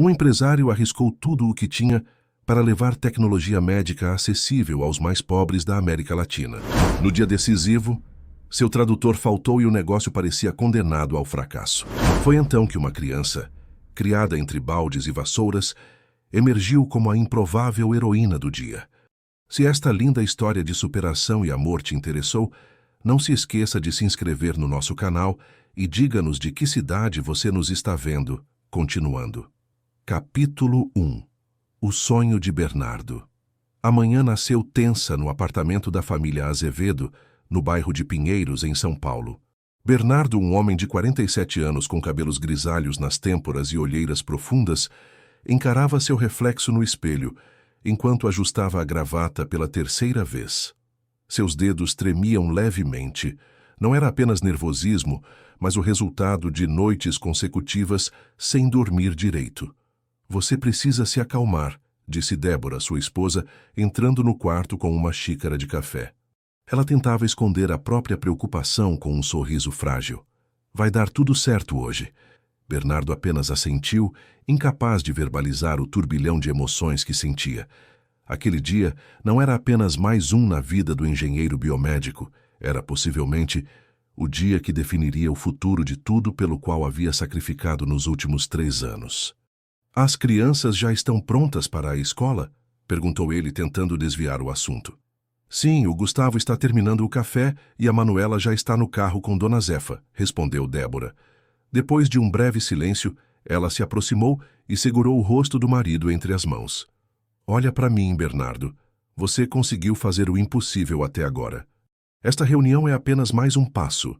Um empresário arriscou tudo o que tinha para levar tecnologia médica acessível aos mais pobres da América Latina. No dia decisivo, seu tradutor faltou e o negócio parecia condenado ao fracasso. Foi então que uma criança, criada entre baldes e vassouras, emergiu como a improvável heroína do dia. Se esta linda história de superação e amor te interessou, não se esqueça de se inscrever no nosso canal e diga-nos de que cidade você nos está vendo. Continuando. Capítulo 1. O sonho de Bernardo. A manhã nasceu tensa no apartamento da família Azevedo, no bairro de Pinheiros, em São Paulo. Bernardo, um homem de 47 anos com cabelos grisalhos nas têmporas e olheiras profundas, encarava seu reflexo no espelho, enquanto ajustava a gravata pela terceira vez. Seus dedos tremiam levemente. Não era apenas nervosismo, mas o resultado de noites consecutivas sem dormir direito. Você precisa se acalmar, disse Débora, sua esposa, entrando no quarto com uma xícara de café. Ela tentava esconder a própria preocupação com um sorriso frágil. Vai dar tudo certo hoje. Bernardo apenas assentiu, incapaz de verbalizar o turbilhão de emoções que sentia. Aquele dia não era apenas mais um na vida do engenheiro biomédico, era possivelmente o dia que definiria o futuro de tudo pelo qual havia sacrificado nos últimos 3 anos. As crianças já estão prontas para a escola? Perguntou ele, tentando desviar o assunto. Sim, o Gustavo está terminando o café e a Manuela já está no carro com Dona Zefa, respondeu Débora. Depois de um breve silêncio, ela se aproximou e segurou o rosto do marido entre as mãos. Olha para mim, Bernardo. Você conseguiu fazer o impossível até agora. Esta reunião é apenas mais um passo.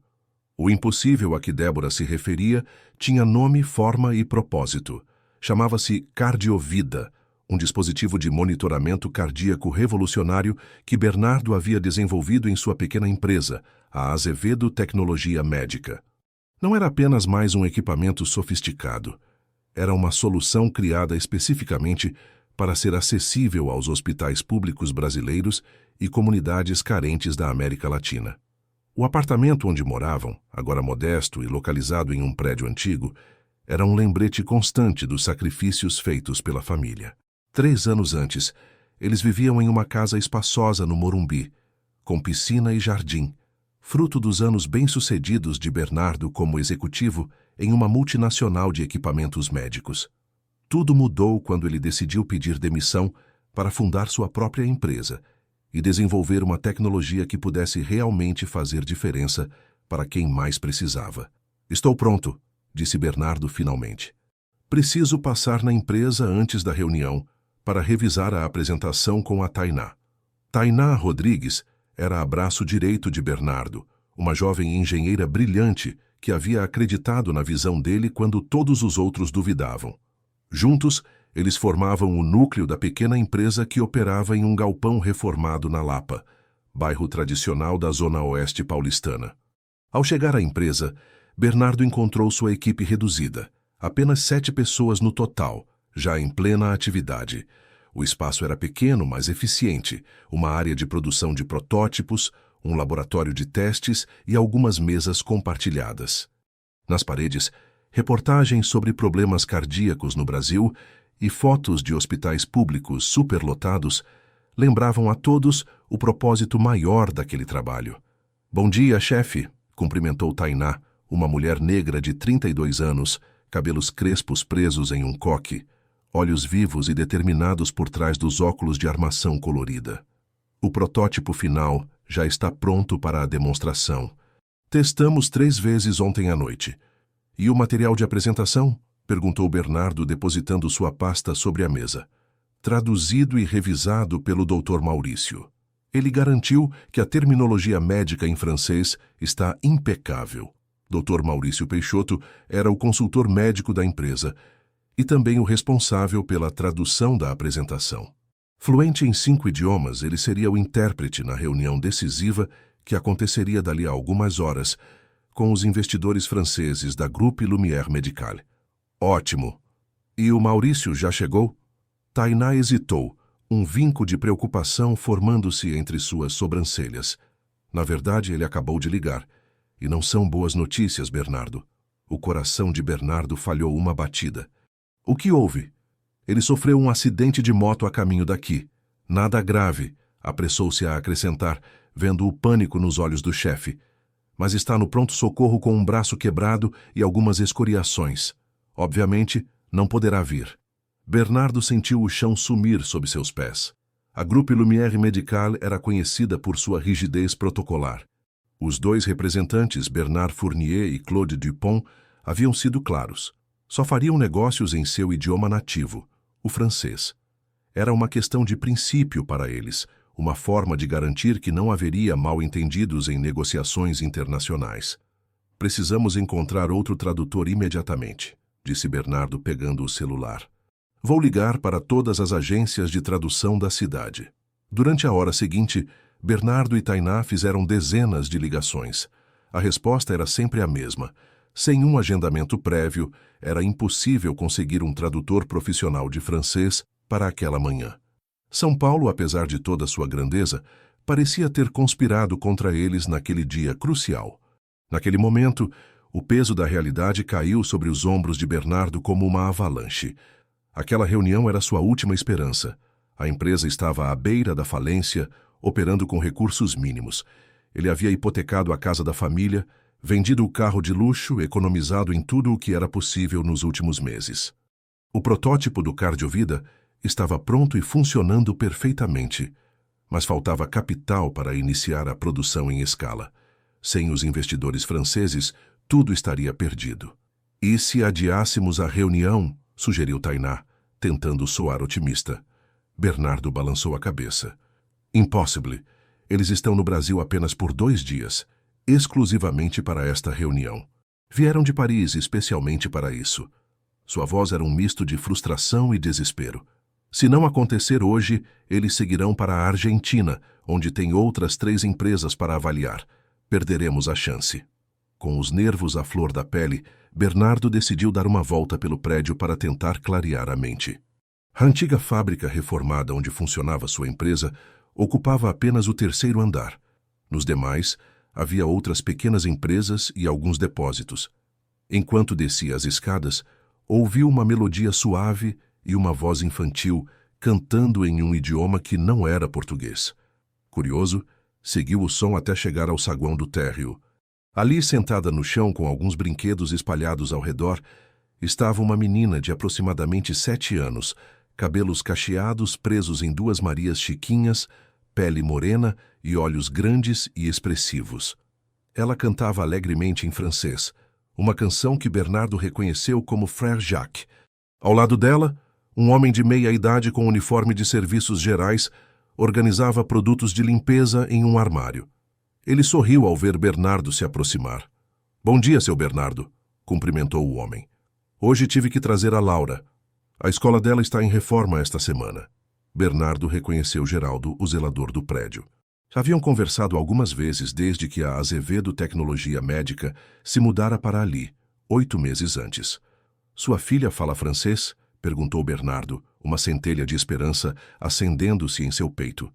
O impossível a que Débora se referia tinha nome, forma e propósito. Chamava-se Cardiovida, um dispositivo de monitoramento cardíaco revolucionário que Bernardo havia desenvolvido em sua pequena empresa, a Azevedo Tecnologia Médica. Não era apenas mais um equipamento sofisticado. Era uma solução criada especificamente para ser acessível aos hospitais públicos brasileiros e comunidades carentes da América Latina. O apartamento onde moravam, agora modesto e localizado em um prédio antigo, era um lembrete constante dos sacrifícios feitos pela família. 3 anos antes, eles viviam em uma casa espaçosa no Morumbi, com piscina e jardim, fruto dos anos bem-sucedidos de Bernardo como executivo em uma multinacional de equipamentos médicos. Tudo mudou quando ele decidiu pedir demissão para fundar sua própria empresa e desenvolver uma tecnologia que pudesse realmente fazer diferença para quem mais precisava. Estou pronto, disse Bernardo finalmente. Preciso passar na empresa antes da reunião para revisar a apresentação com a Tainá. Tainá Rodrigues era a braço direito de Bernardo, uma jovem engenheira brilhante que havia acreditado na visão dele quando todos os outros duvidavam. Juntos, eles formavam o núcleo da pequena empresa que operava em um galpão reformado na Lapa, bairro tradicional da zona oeste paulistana. Ao chegar à empresa, Bernardo encontrou sua equipe reduzida, apenas 7 pessoas no total, já em plena atividade. O espaço era pequeno, mas eficiente, uma área de produção de protótipos, um laboratório de testes e algumas mesas compartilhadas. Nas paredes, reportagens sobre problemas cardíacos no Brasil e fotos de hospitais públicos superlotados lembravam a todos o propósito maior daquele trabalho. Bom dia, chefe, cumprimentou Tainá, uma mulher negra de 32 anos, cabelos crespos presos em um coque, olhos vivos e determinados por trás dos óculos de armação colorida. O protótipo final já está pronto para a demonstração. Testamos 3 vezes ontem à noite. E o material de apresentação? Perguntou Bernardo, depositando sua pasta sobre a mesa. Traduzido e revisado pelo Dr. Maurício. Ele garantiu que a terminologia médica em francês está impecável. Dr. Maurício Peixoto era o consultor médico da empresa e também o responsável pela tradução da apresentação. Fluente em 5 idiomas, ele seria o intérprete na reunião decisiva que aconteceria dali a algumas horas com os investidores franceses da Groupe Lumière Medical. Ótimo! E o Maurício já chegou? Tainá hesitou, um vinco de preocupação formando-se entre suas sobrancelhas. Na verdade, ele acabou de ligar. E não são boas notícias, Bernardo. O coração de Bernardo falhou uma batida. O que houve? Ele sofreu um acidente de moto a caminho daqui. Nada grave, apressou-se a acrescentar, vendo o pânico nos olhos do chefe. Mas está no pronto-socorro com um braço quebrado e algumas escoriações. Obviamente, não poderá vir. Bernardo sentiu o chão sumir sob seus pés. A Groupe Lumière Médical era conhecida por sua rigidez protocolar. Os dois representantes, Bernard Fournier e Claude Dupont, haviam sido claros. Só fariam negócios em seu idioma nativo, o francês. Era uma questão de princípio para eles, uma forma de garantir que não haveria mal-entendidos em negociações internacionais. Precisamos encontrar outro tradutor imediatamente, disse Bernardo pegando o celular. Vou ligar para todas as agências de tradução da cidade. Durante a hora seguinte, Bernardo e Tainá fizeram dezenas de ligações. A resposta era sempre a mesma. Sem um agendamento prévio, era impossível conseguir um tradutor profissional de francês para aquela manhã. São Paulo, apesar de toda sua grandeza, parecia ter conspirado contra eles naquele dia crucial. Naquele momento, o peso da realidade caiu sobre os ombros de Bernardo como uma avalanche. Aquela reunião era sua última esperança. A empresa estava à beira da falência, operando com recursos mínimos. Ele havia hipotecado a casa da família, vendido o carro de luxo, economizado em tudo o que era possível nos últimos meses. O protótipo do Cardiovida estava pronto e funcionando perfeitamente, mas faltava capital para iniciar a produção em escala. Sem os investidores franceses, tudo estaria perdido. E se adiássemos a reunião, sugeriu Tainá, tentando soar otimista. Bernardo balançou a cabeça. Impossible. Eles estão no Brasil apenas por 2 dias, exclusivamente para esta reunião. Vieram de Paris especialmente para isso. Sua voz era um misto de frustração e desespero. Se não acontecer hoje, eles seguirão para a Argentina, onde tem outras 3 empresas para avaliar. Perderemos a chance. Com os nervos à flor da pele, Bernardo decidiu dar uma volta pelo prédio para tentar clarear a mente. A antiga fábrica reformada onde funcionava sua empresa ocupava apenas o 3º andar. Nos demais, havia outras pequenas empresas e alguns depósitos. Enquanto descia as escadas, ouviu uma melodia suave e uma voz infantil cantando em um idioma que não era português. Curioso, seguiu o som até chegar ao saguão do térreo. Ali, sentada no chão com alguns brinquedos espalhados ao redor, estava uma menina de aproximadamente 7 anos, cabelos cacheados presos em 2 Marias chiquinhas, pele morena e olhos grandes e expressivos. Ela cantava alegremente em francês, uma canção que Bernardo reconheceu como Frère Jacques. Ao lado dela, um homem de meia idade com uniforme de serviços gerais organizava produtos de limpeza em um armário. Ele sorriu ao ver Bernardo se aproximar. Bom dia, seu Bernardo, cumprimentou o homem. Hoje tive que trazer a Laura. A escola dela está em reforma esta semana. Bernardo reconheceu Geraldo, o zelador do prédio. Haviam conversado algumas vezes desde que a Azevedo Tecnologia Médica se mudara para ali, 8 meses antes. Sua filha fala francês? Perguntou Bernardo, uma centelha de esperança acendendo-se em seu peito.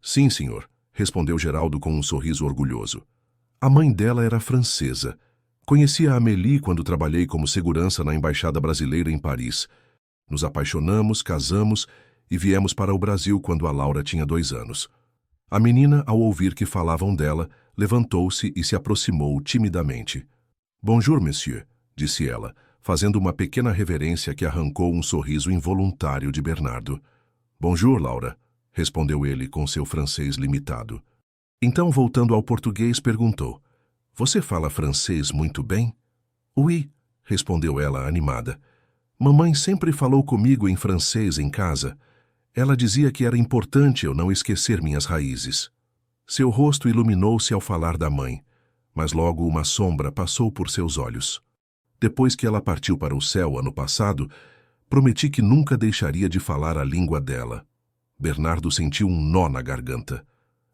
Sim, senhor, respondeu Geraldo com um sorriso orgulhoso. A mãe dela era francesa. Conheci a Amélie quando trabalhei como segurança na Embaixada Brasileira em Paris. Nos apaixonamos, casamos e viemos para o Brasil quando a Laura tinha 2 anos. A menina, ao ouvir que falavam dela, levantou-se e se aproximou timidamente. Bonjour, monsieur, disse ela, fazendo uma pequena reverência que arrancou um sorriso involuntário de Bernardo. Bonjour, Laura, respondeu ele com seu francês limitado. Então, voltando ao português, perguntou, você fala francês muito bem? Oui, respondeu ela animada. Mamãe sempre falou comigo em francês em casa. Ela dizia que era importante eu não esquecer minhas raízes. Seu rosto iluminou-se ao falar da mãe, mas logo uma sombra passou por seus olhos. Depois que ela partiu para o céu ano passado, prometi que nunca deixaria de falar a língua dela. Bernardo sentiu um nó na garganta.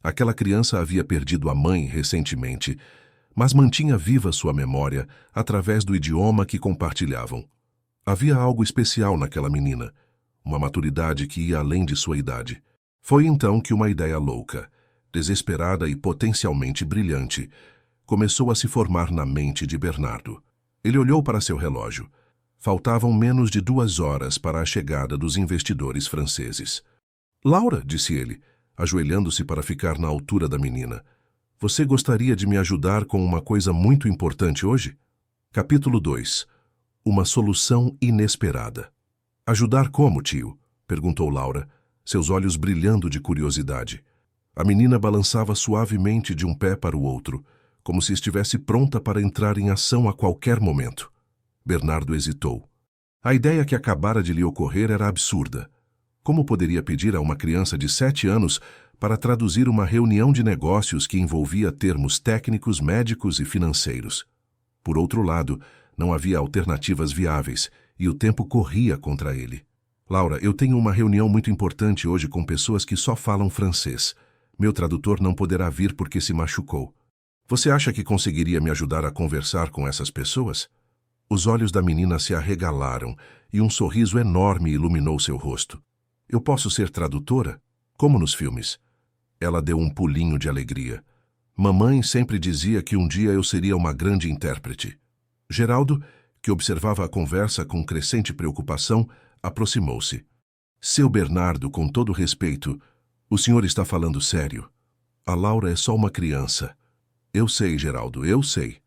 Aquela criança havia perdido a mãe recentemente, mas mantinha viva sua memória através do idioma que compartilhavam. Havia algo especial naquela menina, uma maturidade que ia além de sua idade. Foi então que uma ideia louca, desesperada e potencialmente brilhante, começou a se formar na mente de Bernardo. Ele olhou para seu relógio. Faltavam menos de 2 horas para a chegada dos investidores franceses. Laura, disse ele, ajoelhando-se para ficar na altura da menina, você gostaria de me ajudar com uma coisa muito importante hoje? Capítulo 2. Uma solução inesperada. Ajudar como, tio? Perguntou Laura, seus olhos brilhando de curiosidade. A menina balançava suavemente de um pé para o outro, como se estivesse pronta para entrar em ação a qualquer momento. Bernardo hesitou. A ideia que acabara de lhe ocorrer era absurda. Como poderia pedir a uma criança de 7 anos para traduzir uma reunião de negócios que envolvia termos técnicos, médicos e financeiros? Por outro lado, não havia alternativas viáveis e o tempo corria contra ele. Laura, eu tenho uma reunião muito importante hoje com pessoas que só falam francês. Meu tradutor não poderá vir porque se machucou. Você acha que conseguiria me ajudar a conversar com essas pessoas? Os olhos da menina se arregalaram e um sorriso enorme iluminou seu rosto. Eu posso ser tradutora? Como nos filmes. Ela deu um pulinho de alegria. Mamãe sempre dizia que um dia eu seria uma grande intérprete. Geraldo, que observava a conversa com crescente preocupação, aproximou-se. Seu Bernardo, com todo respeito, o senhor está falando sério. A Laura é só uma criança. Eu sei, Geraldo, eu sei.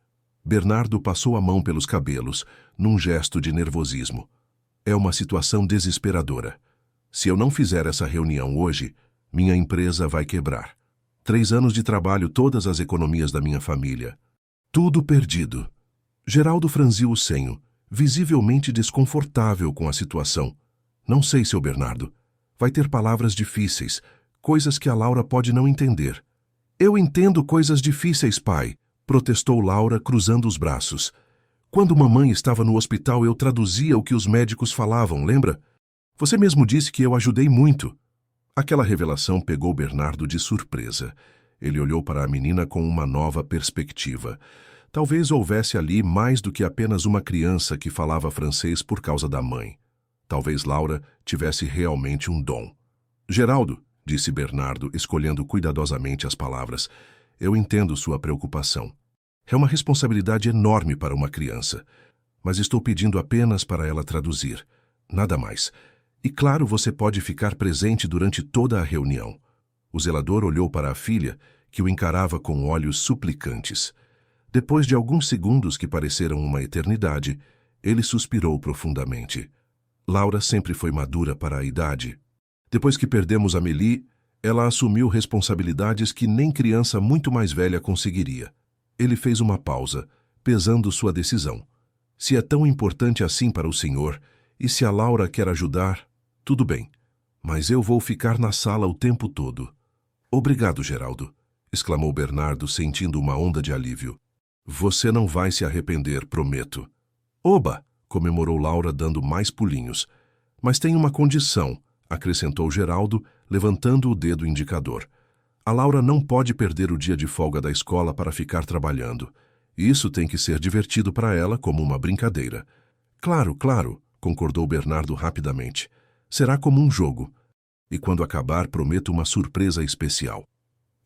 Bernardo passou a mão pelos cabelos, num gesto de nervosismo. É uma situação desesperadora. Se eu não fizer essa reunião hoje, minha empresa vai quebrar. 3 anos de trabalho, todas as economias da minha família. Tudo perdido. Geraldo franziu o senho, visivelmente desconfortável com a situação. Não sei, seu Bernardo. Vai ter palavras difíceis, coisas que a Laura pode não entender. Eu entendo coisas difíceis, pai, protestou Laura, cruzando os braços. Quando mamãe estava no hospital, eu traduzia o que os médicos falavam, lembra? Você mesmo disse que eu ajudei muito. Aquela revelação pegou Bernardo de surpresa. Ele olhou para a menina com uma nova perspectiva. Talvez houvesse ali mais do que apenas uma criança que falava francês por causa da mãe. Talvez Laura tivesse realmente um dom. Geraldo, disse Bernardo, escolhendo cuidadosamente as palavras, eu entendo sua preocupação. É uma responsabilidade enorme para uma criança, mas estou pedindo apenas para ela traduzir. Nada mais. E claro, você pode ficar presente durante toda a reunião. O zelador olhou para a filha, que o encarava com olhos suplicantes. Depois de alguns segundos que pareceram uma eternidade, ele suspirou profundamente. Laura sempre foi madura para a idade. Depois que perdemos Amélie, ela assumiu responsabilidades que nem criança muito mais velha conseguiria. Ele fez uma pausa, pesando sua decisão. Se é tão importante assim para o senhor, e se a Laura quer ajudar, tudo bem, mas eu vou ficar na sala o tempo todo. Obrigado, Geraldo, exclamou Bernardo, sentindo uma onda de alívio. Você não vai se arrepender, prometo. Oba! Comemorou Laura, dando mais pulinhos. Mas tem uma condição, acrescentou Geraldo, levantando o dedo indicador. A Laura não pode perder o dia de folga da escola para ficar trabalhando. Isso tem que ser divertido para ela como uma brincadeira. Claro, claro, concordou Bernardo rapidamente. Será como um jogo. E quando acabar, prometo uma surpresa especial.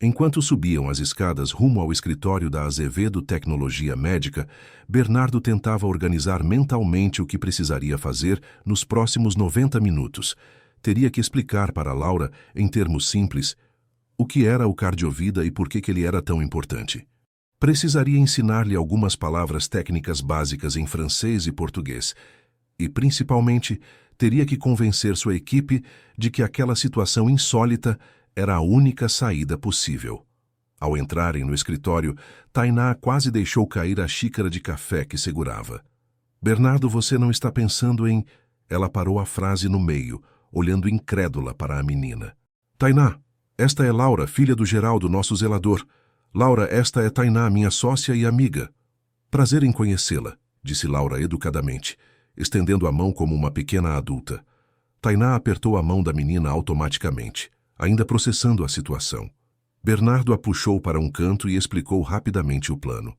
Enquanto subiam as escadas rumo ao escritório da Azevedo Tecnologia Médica, Bernardo tentava organizar mentalmente o que precisaria fazer nos próximos 90 minutos. Teria que explicar para Laura, em termos simples, o que era o cardiovida e por que ele era tão importante. Precisaria ensinar-lhe algumas palavras técnicas básicas em francês e português. E, principalmente, teria que convencer sua equipe de que aquela situação insólita era a única saída possível. Ao entrarem no escritório, Tainá quase deixou cair a xícara de café que segurava. Bernardo, você não está pensando em... Ela parou a frase no meio, olhando incrédula para a menina. Tainá, esta é Laura, filha do Geraldo, nosso zelador. Laura, esta é Tainá, minha sócia e amiga. Prazer em conhecê-la, disse Laura educadamente, estendendo a mão como uma pequena adulta. Tainá apertou a mão da menina automaticamente, ainda processando a situação. Bernardo a puxou para um canto e explicou rapidamente o plano.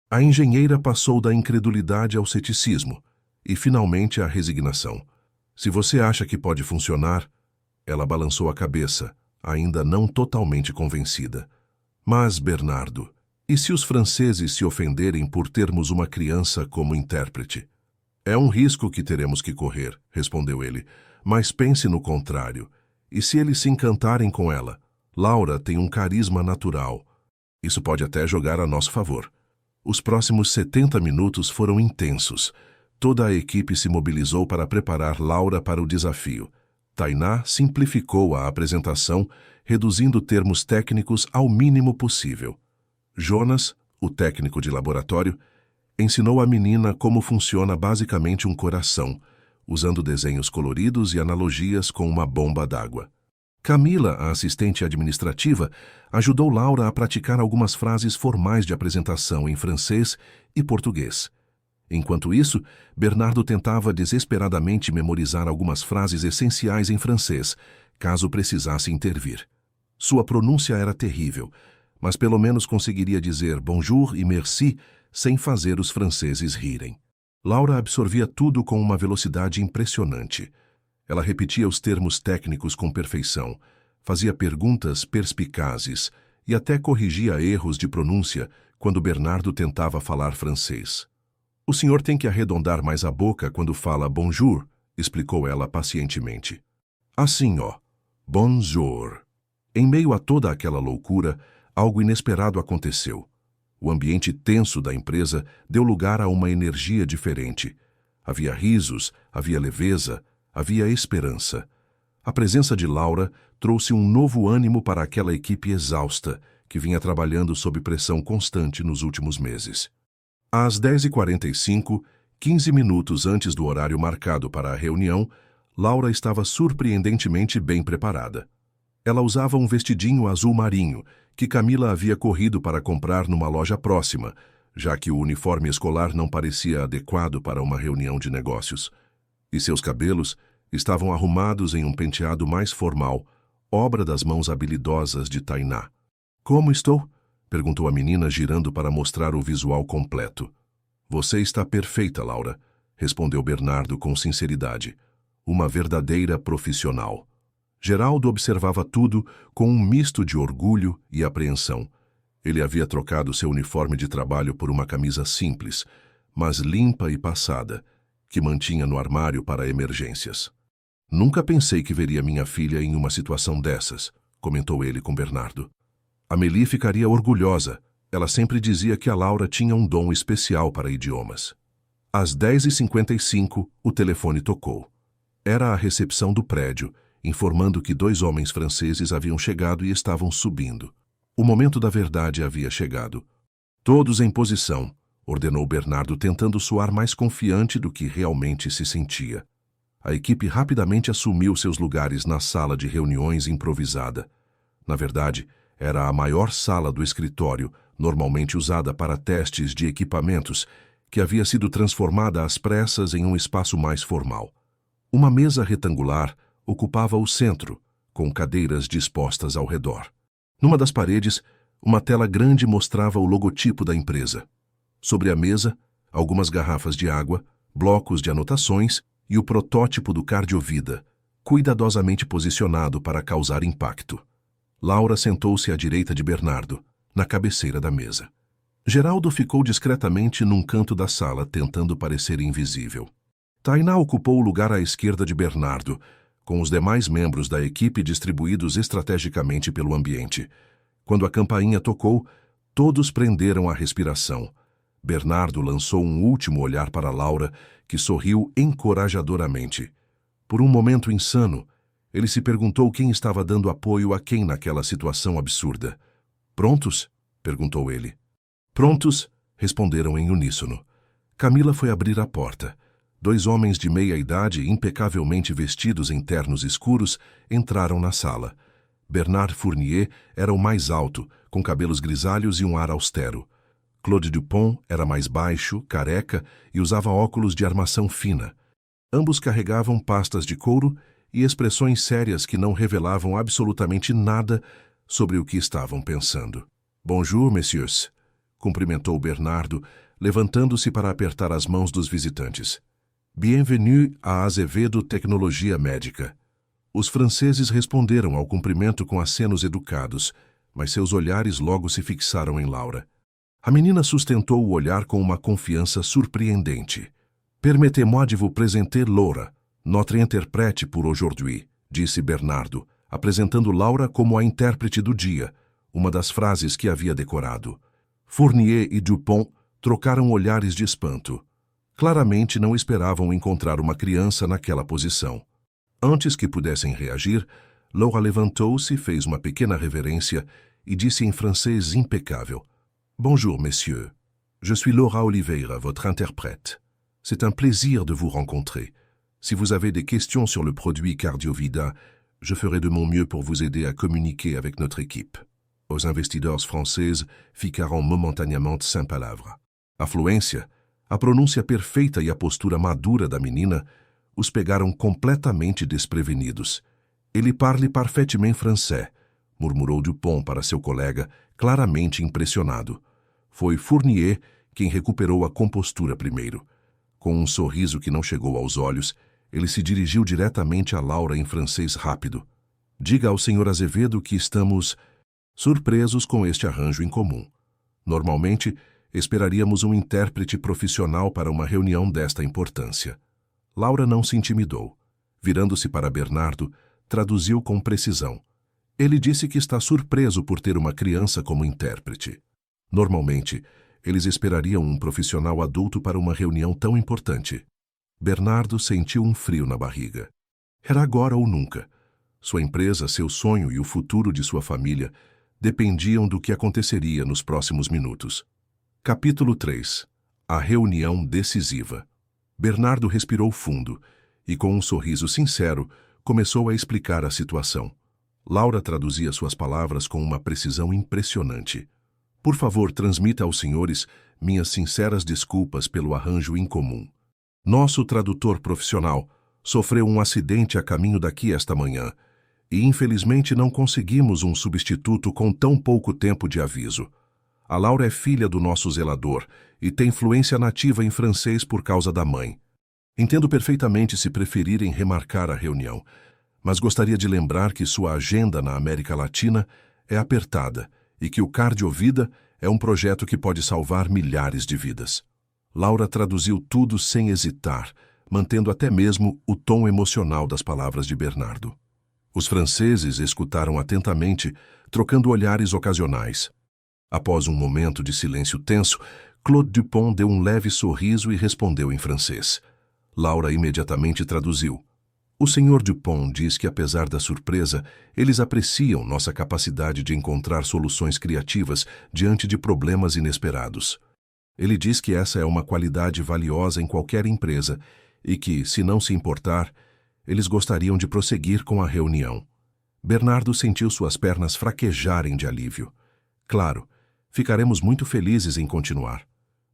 A engenheira passou da incredulidade ao ceticismo e, finalmente, à resignação. Se você acha que pode funcionar... Ela balançou a cabeça, ainda não totalmente convencida. Mas, Bernardo, e se os franceses se ofenderem por termos uma criança como intérprete? É um risco que teremos que correr, respondeu ele, mas pense no contrário. E se eles se encantarem com ela? Laura tem um carisma natural. Isso pode até jogar a nosso favor. Os próximos 70 minutos foram intensos. Toda a equipe se mobilizou para preparar Laura para o desafio. Tainá simplificou a apresentação, reduzindo termos técnicos ao mínimo possível. Jonas, o técnico de laboratório, ensinou a menina como funciona basicamente um coração, usando desenhos coloridos e analogias com uma bomba d'água. Camila, a assistente administrativa, ajudou Laura a praticar algumas frases formais de apresentação em francês e português. Enquanto isso, Bernardo tentava desesperadamente memorizar algumas frases essenciais em francês, caso precisasse intervir. Sua pronúncia era terrível, mas pelo menos conseguiria dizer bonjour e merci sem fazer os franceses rirem. Laura absorvia tudo com uma velocidade impressionante. Ela repetia os termos técnicos com perfeição, fazia perguntas perspicazes e até corrigia erros de pronúncia quando Bernardo tentava falar francês. O senhor tem que arredondar mais a boca quando fala bonjour, explicou ela pacientemente. Assim, ó, bonjour. Em meio a toda aquela loucura, algo inesperado aconteceu. O ambiente tenso da empresa deu lugar a uma energia diferente. Havia risos, havia leveza, havia esperança. A presença de Laura trouxe um novo ânimo para aquela equipe exausta, que vinha trabalhando sob pressão constante nos últimos meses. Às 10h45, 15 minutos antes do horário marcado para a reunião, Laura estava surpreendentemente bem preparada. Ela usava um vestidinho azul marinho, que Camila havia corrido para comprar numa loja próxima, já que o uniforme escolar não parecia adequado para uma reunião de negócios. E seus cabelos estavam arrumados em um penteado mais formal, obra das mãos habilidosas de Tainá. Como estou? Perguntou a menina, girando para mostrar o visual completo. Você está perfeita, Laura, respondeu Bernardo com sinceridade. Uma verdadeira profissional. Geraldo observava tudo com um misto de orgulho e apreensão. Ele havia trocado seu uniforme de trabalho por uma camisa simples, mas limpa e passada, que mantinha no armário para emergências. Nunca pensei que veria minha filha em uma situação dessas, comentou ele com Bernardo. Amélie ficaria orgulhosa. Ela sempre dizia que a Laura tinha um dom especial para idiomas. Às 10h55, o telefone tocou. Era a recepção do prédio, informando que 2 homens franceses haviam chegado e estavam subindo. O momento da verdade havia chegado. Todos em posição, ordenou Bernardo, tentando soar mais confiante do que realmente se sentia. A equipe rapidamente assumiu seus lugares na sala de reuniões improvisada. Na verdade, era a maior sala do escritório, normalmente usada para testes de equipamentos, que havia sido transformada às pressas em um espaço mais formal. Uma mesa retangular ocupava o centro, com cadeiras dispostas ao redor. Numa das paredes, uma tela grande mostrava o logotipo da empresa. Sobre a mesa, algumas garrafas de água, blocos de anotações e o protótipo do Cardiovida, cuidadosamente posicionado para causar impacto. Laura sentou-se à direita de Bernardo, na cabeceira da mesa. Geraldo ficou discretamente num canto da sala, tentando parecer invisível. Tainá ocupou o lugar à esquerda de Bernardo, com os demais membros da equipe distribuídos estrategicamente pelo ambiente. Quando a campainha tocou, todos prenderam a respiração. Bernardo lançou um último olhar para Laura, que sorriu encorajadoramente. Por um momento insano, ele se perguntou quem estava dando apoio a quem naquela situação absurda. Prontos? Perguntou ele. Prontos, responderam em uníssono. Camila foi abrir a porta. 2 homens de meia idade, impecavelmente vestidos em ternos escuros, entraram na sala. Bernard Fournier era o mais alto, com cabelos grisalhos e um ar austero. Claude Dupont era mais baixo, careca e usava óculos de armação fina. Ambos carregavam pastas de couro e expressões sérias que não revelavam absolutamente nada sobre o que estavam pensando. Bonjour, messieurs, cumprimentou Bernardo, levantando-se para apertar as mãos dos visitantes. Bienvenue à Azevedo Tecnologia Médica. Os franceses responderam ao cumprimento com acenos educados, mas seus olhares logo se fixaram em Laura. A menina sustentou o olhar com uma confiança surpreendente. Permettez-moi de vous présenter Laura, notre interprète pour aujourd'hui, disse Bernardo, apresentando Laura como a intérprete do dia, uma das frases que havia decorado. Fournier e Dupont trocaram olhares de espanto. Claramente não esperavam encontrar uma criança naquela posição. Antes que pudessem reagir, Laura levantou-se, fez uma pequena reverência e disse em francês impecável: Bonjour, messieurs. Je suis Laura Oliveira, votre interprète. C'est un plaisir de vous rencontrer. Si vous avez des questions sur le produit Cardiovida, je ferai de mon mieux pour vous aider à communiquer avec notre équipe. Os investidores franceses ficaram momentaneamente sem palavra. A fluência, a pronúncia perfeita e a postura madura da menina os pegaram completamente desprevenidos. Ele parle parfaitement français, murmurou Dupont para seu colega, claramente impressionado. Foi Fournier quem recuperou a compostura primeiro. Com um sorriso que não chegou aos olhos, ele se dirigiu diretamente a Laura em francês rápido. Diga ao Sr. Azevedo que estamos surpresos com este arranjo incomum. Normalmente, esperaríamos um intérprete profissional para uma reunião desta importância. Laura não se intimidou. Virando-se para Bernardo, traduziu com precisão. Ele disse que está surpreso por ter uma criança como intérprete. Normalmente, eles esperariam um profissional adulto para uma reunião tão importante. Bernardo sentiu um frio na barriga. Era agora ou nunca. Sua empresa, seu sonho e o futuro de sua família dependiam do que aconteceria nos próximos minutos. Capítulo 3. A reunião decisiva. Bernardo respirou fundo e, com um sorriso sincero, começou a explicar a situação. Laura traduzia suas palavras com uma precisão impressionante. Por favor, transmita aos senhores minhas sinceras desculpas pelo arranjo incomum. Nosso tradutor profissional sofreu um acidente a caminho daqui esta manhã e, infelizmente, não conseguimos um substituto com tão pouco tempo de aviso. A Laura é filha do nosso zelador e tem fluência nativa em francês por causa da mãe. Entendo perfeitamente se preferirem remarcar a reunião, mas gostaria de lembrar que sua agenda na América Latina é apertada e que o Cardiovida é um projeto que pode salvar milhares de vidas. Laura traduziu tudo sem hesitar, mantendo até mesmo o tom emocional das palavras de Bernardo. Os franceses escutaram atentamente, trocando olhares ocasionais. Após um momento de silêncio tenso, Claude Dupont deu um leve sorriso e respondeu em francês. Laura imediatamente traduziu. O Sr. Dupont diz que, apesar da surpresa, eles apreciam nossa capacidade de encontrar soluções criativas diante de problemas inesperados. Ele diz que essa é uma qualidade valiosa em qualquer empresa e que, se não se importar, eles gostariam de prosseguir com a reunião. Bernardo sentiu suas pernas fraquejarem de alívio. Claro, ficaremos muito felizes em continuar.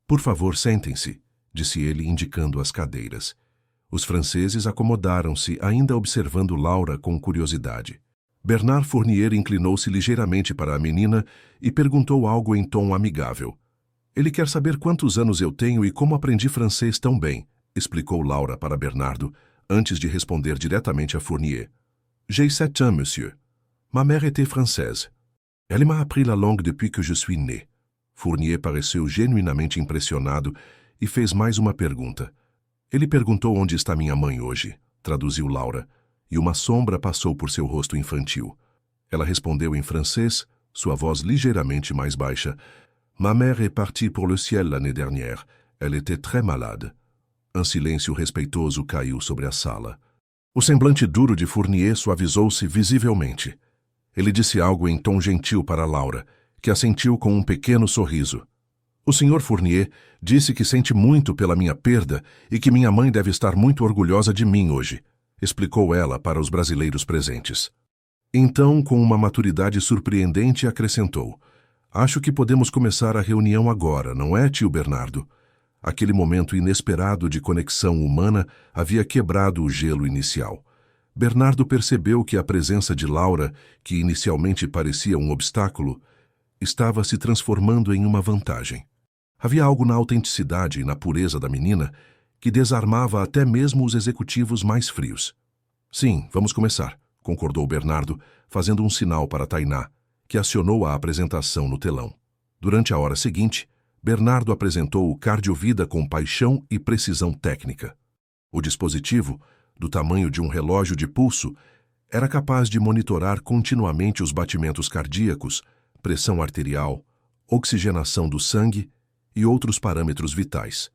Por favor, sentem-se, disse ele, indicando as cadeiras. Os franceses acomodaram-se, ainda observando Laura com curiosidade. Bernard Fournier inclinou-se ligeiramente para a menina e perguntou algo em tom amigável. Ele quer saber quantos anos eu tenho e como aprendi francês tão bem, explicou Laura para Bernardo, antes de responder diretamente a Fournier. J'ai 7 ans, monsieur. Ma mère était française. Elle m'a appris la langue depuis que je suis né. Fournier pareceu genuinamente impressionado e fez mais uma pergunta. Ele perguntou onde está minha mãe hoje, traduziu Laura, e uma sombra passou por seu rosto infantil. Ela respondeu em francês, sua voz ligeiramente mais baixa. Ma mère est partie pour le ciel l'année dernière. Elle était très malade. Um silêncio respeitoso caiu sobre a sala. O semblante duro de Fournier suavizou-se visivelmente. Ele disse algo em tom gentil para Laura, que assentiu com um pequeno sorriso. O Sr. Fournier disse que sente muito pela minha perda e que minha mãe deve estar muito orgulhosa de mim hoje, explicou ela para os brasileiros presentes. Então, com uma maturidade surpreendente, acrescentou: Acho que podemos começar a reunião agora, não é, tio Bernardo? Aquele momento inesperado de conexão humana havia quebrado o gelo inicial. Bernardo percebeu que a presença de Laura, que inicialmente parecia um obstáculo, estava se transformando em uma vantagem. Havia algo na autenticidade e na pureza da menina que desarmava até mesmo os executivos mais frios. Sim, vamos começar, concordou Bernardo, fazendo um sinal para Tainá, que acionou a apresentação no telão. Durante a hora seguinte, Bernardo apresentou o Cardiovida com paixão e precisão técnica. O dispositivo, do tamanho de um relógio de pulso, era capaz de monitorar continuamente os batimentos cardíacos, pressão arterial, oxigenação do sangue e outros parâmetros vitais.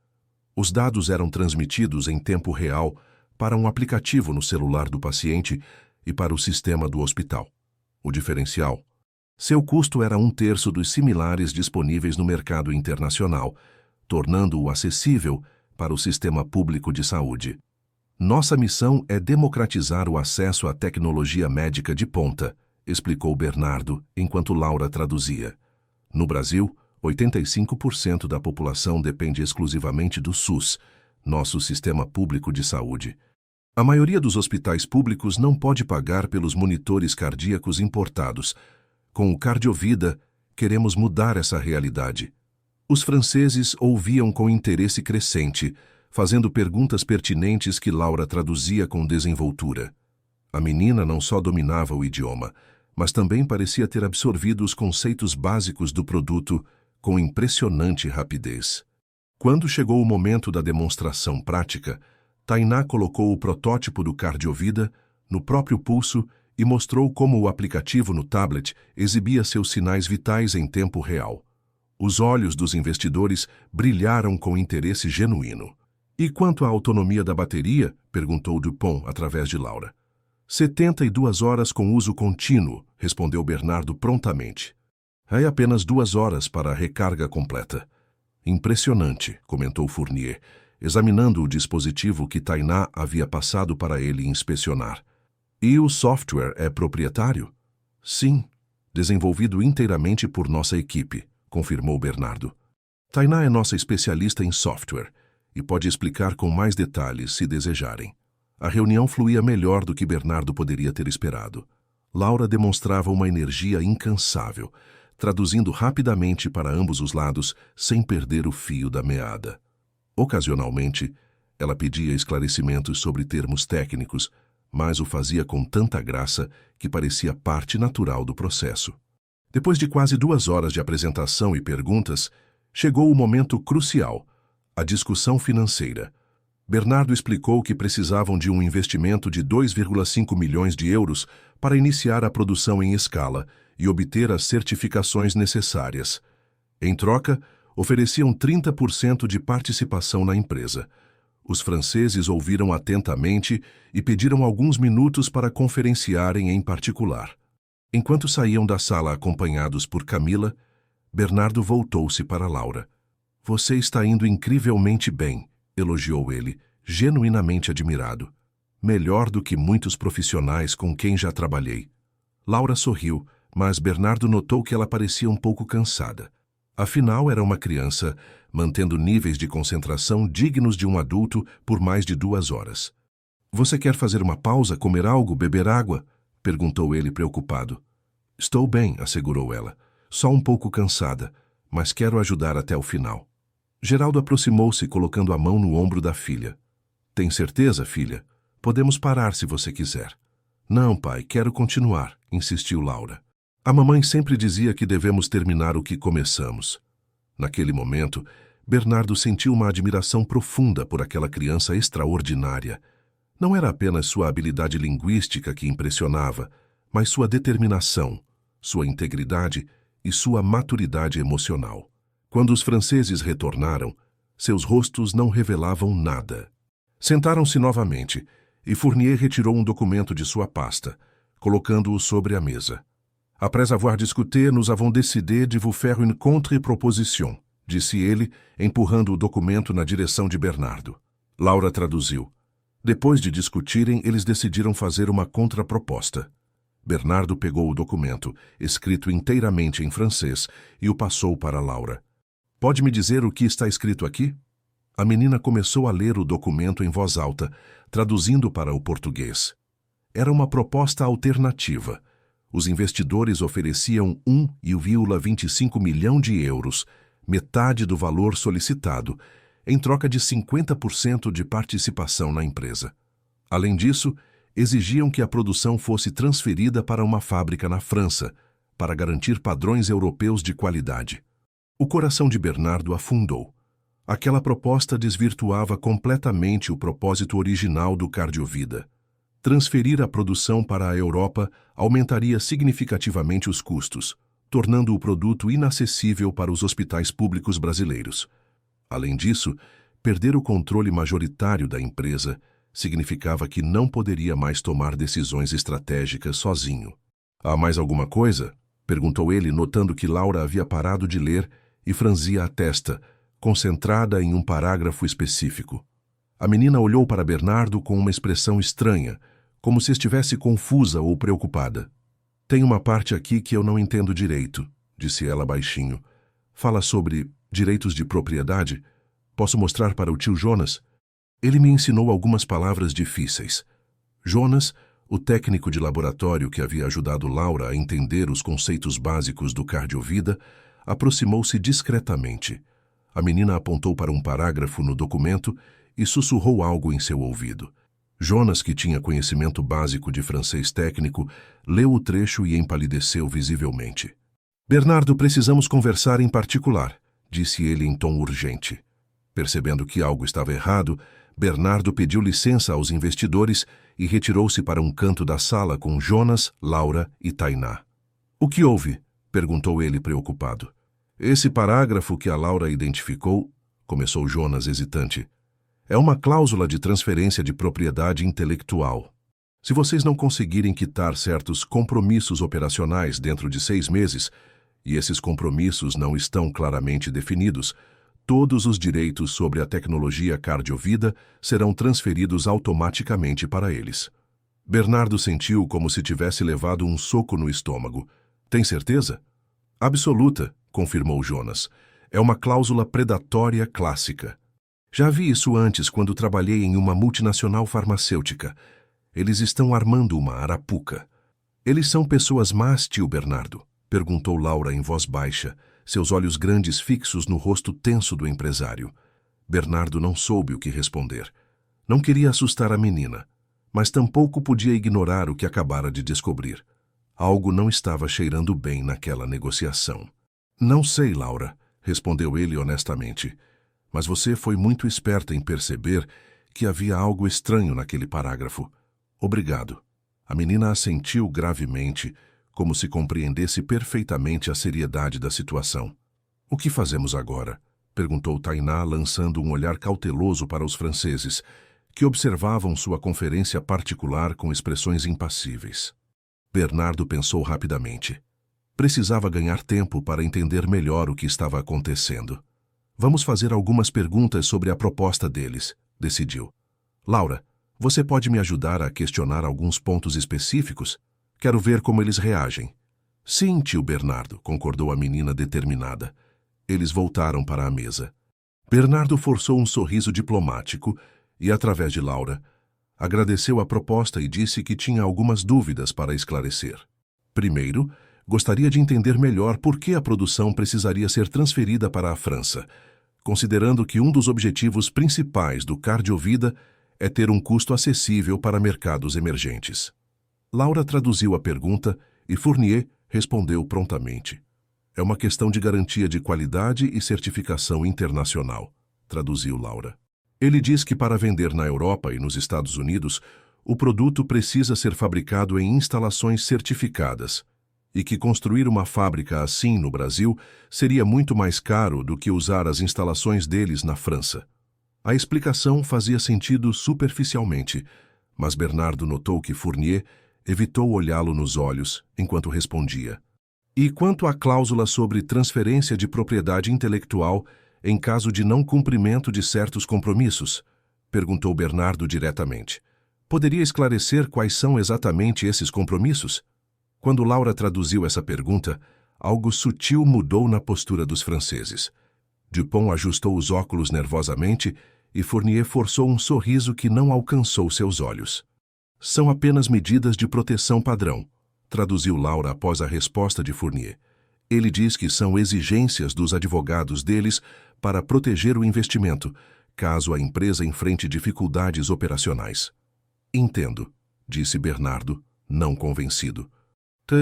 Os dados eram transmitidos em tempo real para um aplicativo no celular do paciente e para o sistema do hospital. O diferencial: seu custo era 1/3 dos similares disponíveis no mercado internacional, tornando-o acessível para o sistema público de saúde. Nossa missão é democratizar o acesso à tecnologia médica de ponta, explicou Bernardo, enquanto Laura traduzia. No Brasil, 85% da população depende exclusivamente do SUS, nosso sistema público de saúde. A maioria dos hospitais públicos não pode pagar pelos monitores cardíacos importados. Com o Cardiovida, queremos mudar essa realidade. Os franceses ouviam com interesse crescente, fazendo perguntas pertinentes que Laura traduzia com desenvoltura. A menina não só dominava o idioma, mas também parecia ter absorvido os conceitos básicos do produto com impressionante rapidez. Quando chegou o momento da demonstração prática, Tainá colocou o protótipo do Cardiovida no próprio pulso e mostrou como o aplicativo no tablet exibia seus sinais vitais em tempo real. Os olhos dos investidores brilharam com interesse genuíno. E quanto à autonomia da bateria? Perguntou Dupont através de Laura. 72 horas com uso contínuo, respondeu Bernardo prontamente. É apenas 2 horas para a recarga completa. Impressionante, comentou Fournier, examinando o dispositivo que Tainá havia passado para ele inspecionar. E o software é proprietário? Sim, desenvolvido inteiramente por nossa equipe, confirmou Bernardo. Tainá é nossa especialista em software e pode explicar com mais detalhes se desejarem. A reunião fluía melhor do que Bernardo poderia ter esperado. Laura demonstrava uma energia incansável, traduzindo rapidamente para ambos os lados sem perder o fio da meada. Ocasionalmente, ela pedia esclarecimentos sobre termos técnicos, mas o fazia com tanta graça que parecia parte natural do processo. Depois de quase 2 horas de apresentação e perguntas, chegou o momento crucial, a discussão financeira. Bernardo explicou que precisavam de um investimento de 2,5 milhões de euros para iniciar a produção em escala e obter as certificações necessárias. Em troca, ofereciam 30% de participação na empresa. Os franceses ouviram atentamente e pediram alguns minutos para conferenciarem em particular. Enquanto saíam da sala acompanhados por Camila, Bernardo voltou-se para Laura. Você está indo incrivelmente bem, elogiou ele, genuinamente admirado. Melhor do que muitos profissionais com quem já trabalhei. Laura sorriu, mas Bernardo notou que ela parecia um pouco cansada. Afinal, era uma criança, mantendo níveis de concentração dignos de um adulto por mais de 2 horas. Você quer fazer uma pausa, comer algo, beber água? Perguntou ele preocupado. Estou bem, assegurou ela. Só um pouco cansada, mas quero ajudar até o final. Geraldo aproximou-se, colocando a mão no ombro da filha. Tem certeza, filha? Podemos parar se você quiser. Não, pai, quero continuar, insistiu Laura. A mamãe sempre dizia que devemos terminar o que começamos. Naquele momento, Bernardo sentiu uma admiração profunda por aquela criança extraordinária. Não era apenas sua habilidade linguística que impressionava, mas sua determinação, sua integridade e sua maturidade emocional. Quando os franceses retornaram, seus rostos não revelavam nada. Sentaram-se novamente, e Fournier retirou um documento de sua pasta, colocando-o sobre a mesa. Après avoir discuté, nous avons décidé de vous faire une contre-proposition, disse ele, empurrando o documento na direção de Bernardo. Laura traduziu. Depois de discutirem, eles decidiram fazer uma contraproposta. Bernardo pegou o documento, escrito inteiramente em francês, e o passou para Laura. Pode me dizer o que está escrito aqui? A menina começou a ler o documento em voz alta, traduzindo para o português. Era uma proposta alternativa. Os investidores ofereciam 1,25 milhão de euros, metade do valor solicitado, em troca de 50% de participação na empresa. Além disso, exigiam que a produção fosse transferida para uma fábrica na França, para garantir padrões europeus de qualidade. O coração de Bernardo afundou. Aquela proposta desvirtuava completamente o propósito original do Cardiovida. Transferir a produção para a Europa aumentaria significativamente os custos, tornando o produto inacessível para os hospitais públicos brasileiros. Além disso, perder o controle majoritário da empresa significava que não poderia mais tomar decisões estratégicas sozinho. Há mais alguma coisa? Perguntou ele, notando que Laura havia parado de ler e franzia a testa, concentrada em um parágrafo específico. A menina olhou para Bernardo com uma expressão estranha, como se estivesse confusa ou preocupada. Tem uma parte aqui que eu não entendo direito, disse ela baixinho. Fala sobre direitos de propriedade? Posso mostrar para o tio Jonas? Ele me ensinou algumas palavras difíceis. Jonas, o técnico de laboratório que havia ajudado Laura a entender os conceitos básicos do Cardiovida, aproximou-se discretamente. A menina apontou para um parágrafo no documento e sussurrou algo em seu ouvido. Jonas, que tinha conhecimento básico de francês técnico, leu o trecho e empalideceu visivelmente. Bernardo, precisamos conversar em particular, disse ele em tom urgente. Percebendo que algo estava errado, Bernardo pediu licença aos investidores e retirou-se para um canto da sala com Jonas, Laura e Tainá. O que houve? Perguntou ele preocupado. Esse parágrafo que a Laura identificou, começou Jonas hesitante, é uma cláusula de transferência de propriedade intelectual. Se vocês não conseguirem quitar certos compromissos operacionais dentro de 6 meses, e esses compromissos não estão claramente definidos, todos os direitos sobre a tecnologia Cardiovida serão transferidos automaticamente para eles. Bernardo sentiu como se tivesse levado um soco no estômago. Tem certeza? Absoluta, confirmou Jonas. É uma cláusula predatória clássica. Já vi isso antes quando trabalhei em uma multinacional farmacêutica. Eles estão armando uma arapuca. Eles são pessoas más, tio Bernardo? Perguntou Laura em voz baixa, seus olhos grandes fixos no rosto tenso do empresário. Bernardo não soube o que responder. Não queria assustar a menina, mas tampouco podia ignorar o que acabara de descobrir. Algo não estava cheirando bem naquela negociação. Não sei, Laura, respondeu ele honestamente. Mas você foi muito esperta em perceber que havia algo estranho naquele parágrafo. Obrigado. A menina assentiu gravemente, como se compreendesse perfeitamente a seriedade da situação. O que fazemos agora? Perguntou Tainá, lançando um olhar cauteloso para os franceses, que observavam sua conferência particular com expressões impassíveis. Bernardo pensou rapidamente. Precisava ganhar tempo para entender melhor o que estava acontecendo. Vamos fazer algumas perguntas sobre a proposta deles, decidiu. Laura, você pode me ajudar a questionar alguns pontos específicos? Quero ver como eles reagem. Sim, tio Bernardo, concordou a menina determinada. Eles voltaram para a mesa. Bernardo forçou um sorriso diplomático e, através de Laura, agradeceu a proposta e disse que tinha algumas dúvidas para esclarecer. Primeiro, gostaria de entender melhor por que a produção precisaria ser transferida para a França, considerando que um dos objetivos principais do Cardiovida é ter um custo acessível para mercados emergentes. Laura traduziu a pergunta e Fournier respondeu prontamente. É uma questão de garantia de qualidade e certificação internacional, traduziu Laura. Ele diz que para vender na Europa e nos Estados Unidos, o produto precisa ser fabricado em instalações certificadas, e que construir uma fábrica assim no Brasil seria muito mais caro do que usar as instalações deles na França. A explicação fazia sentido superficialmente, mas Bernardo notou que Fournier evitou olhá-lo nos olhos enquanto respondia. E quanto à cláusula sobre transferência de propriedade intelectual em caso de não cumprimento de certos compromissos? Perguntou Bernardo diretamente. Poderia esclarecer quais são exatamente esses compromissos? Quando Laura traduziu essa pergunta, algo sutil mudou na postura dos franceses. Dupont ajustou os óculos nervosamente e Fournier forçou um sorriso que não alcançou seus olhos. São apenas medidas de proteção padrão, traduziu Laura após a resposta de Fournier. Ele diz que são exigências dos advogados deles para proteger o investimento, caso a empresa enfrente dificuldades operacionais. Entendo, disse Bernardo, não convencido.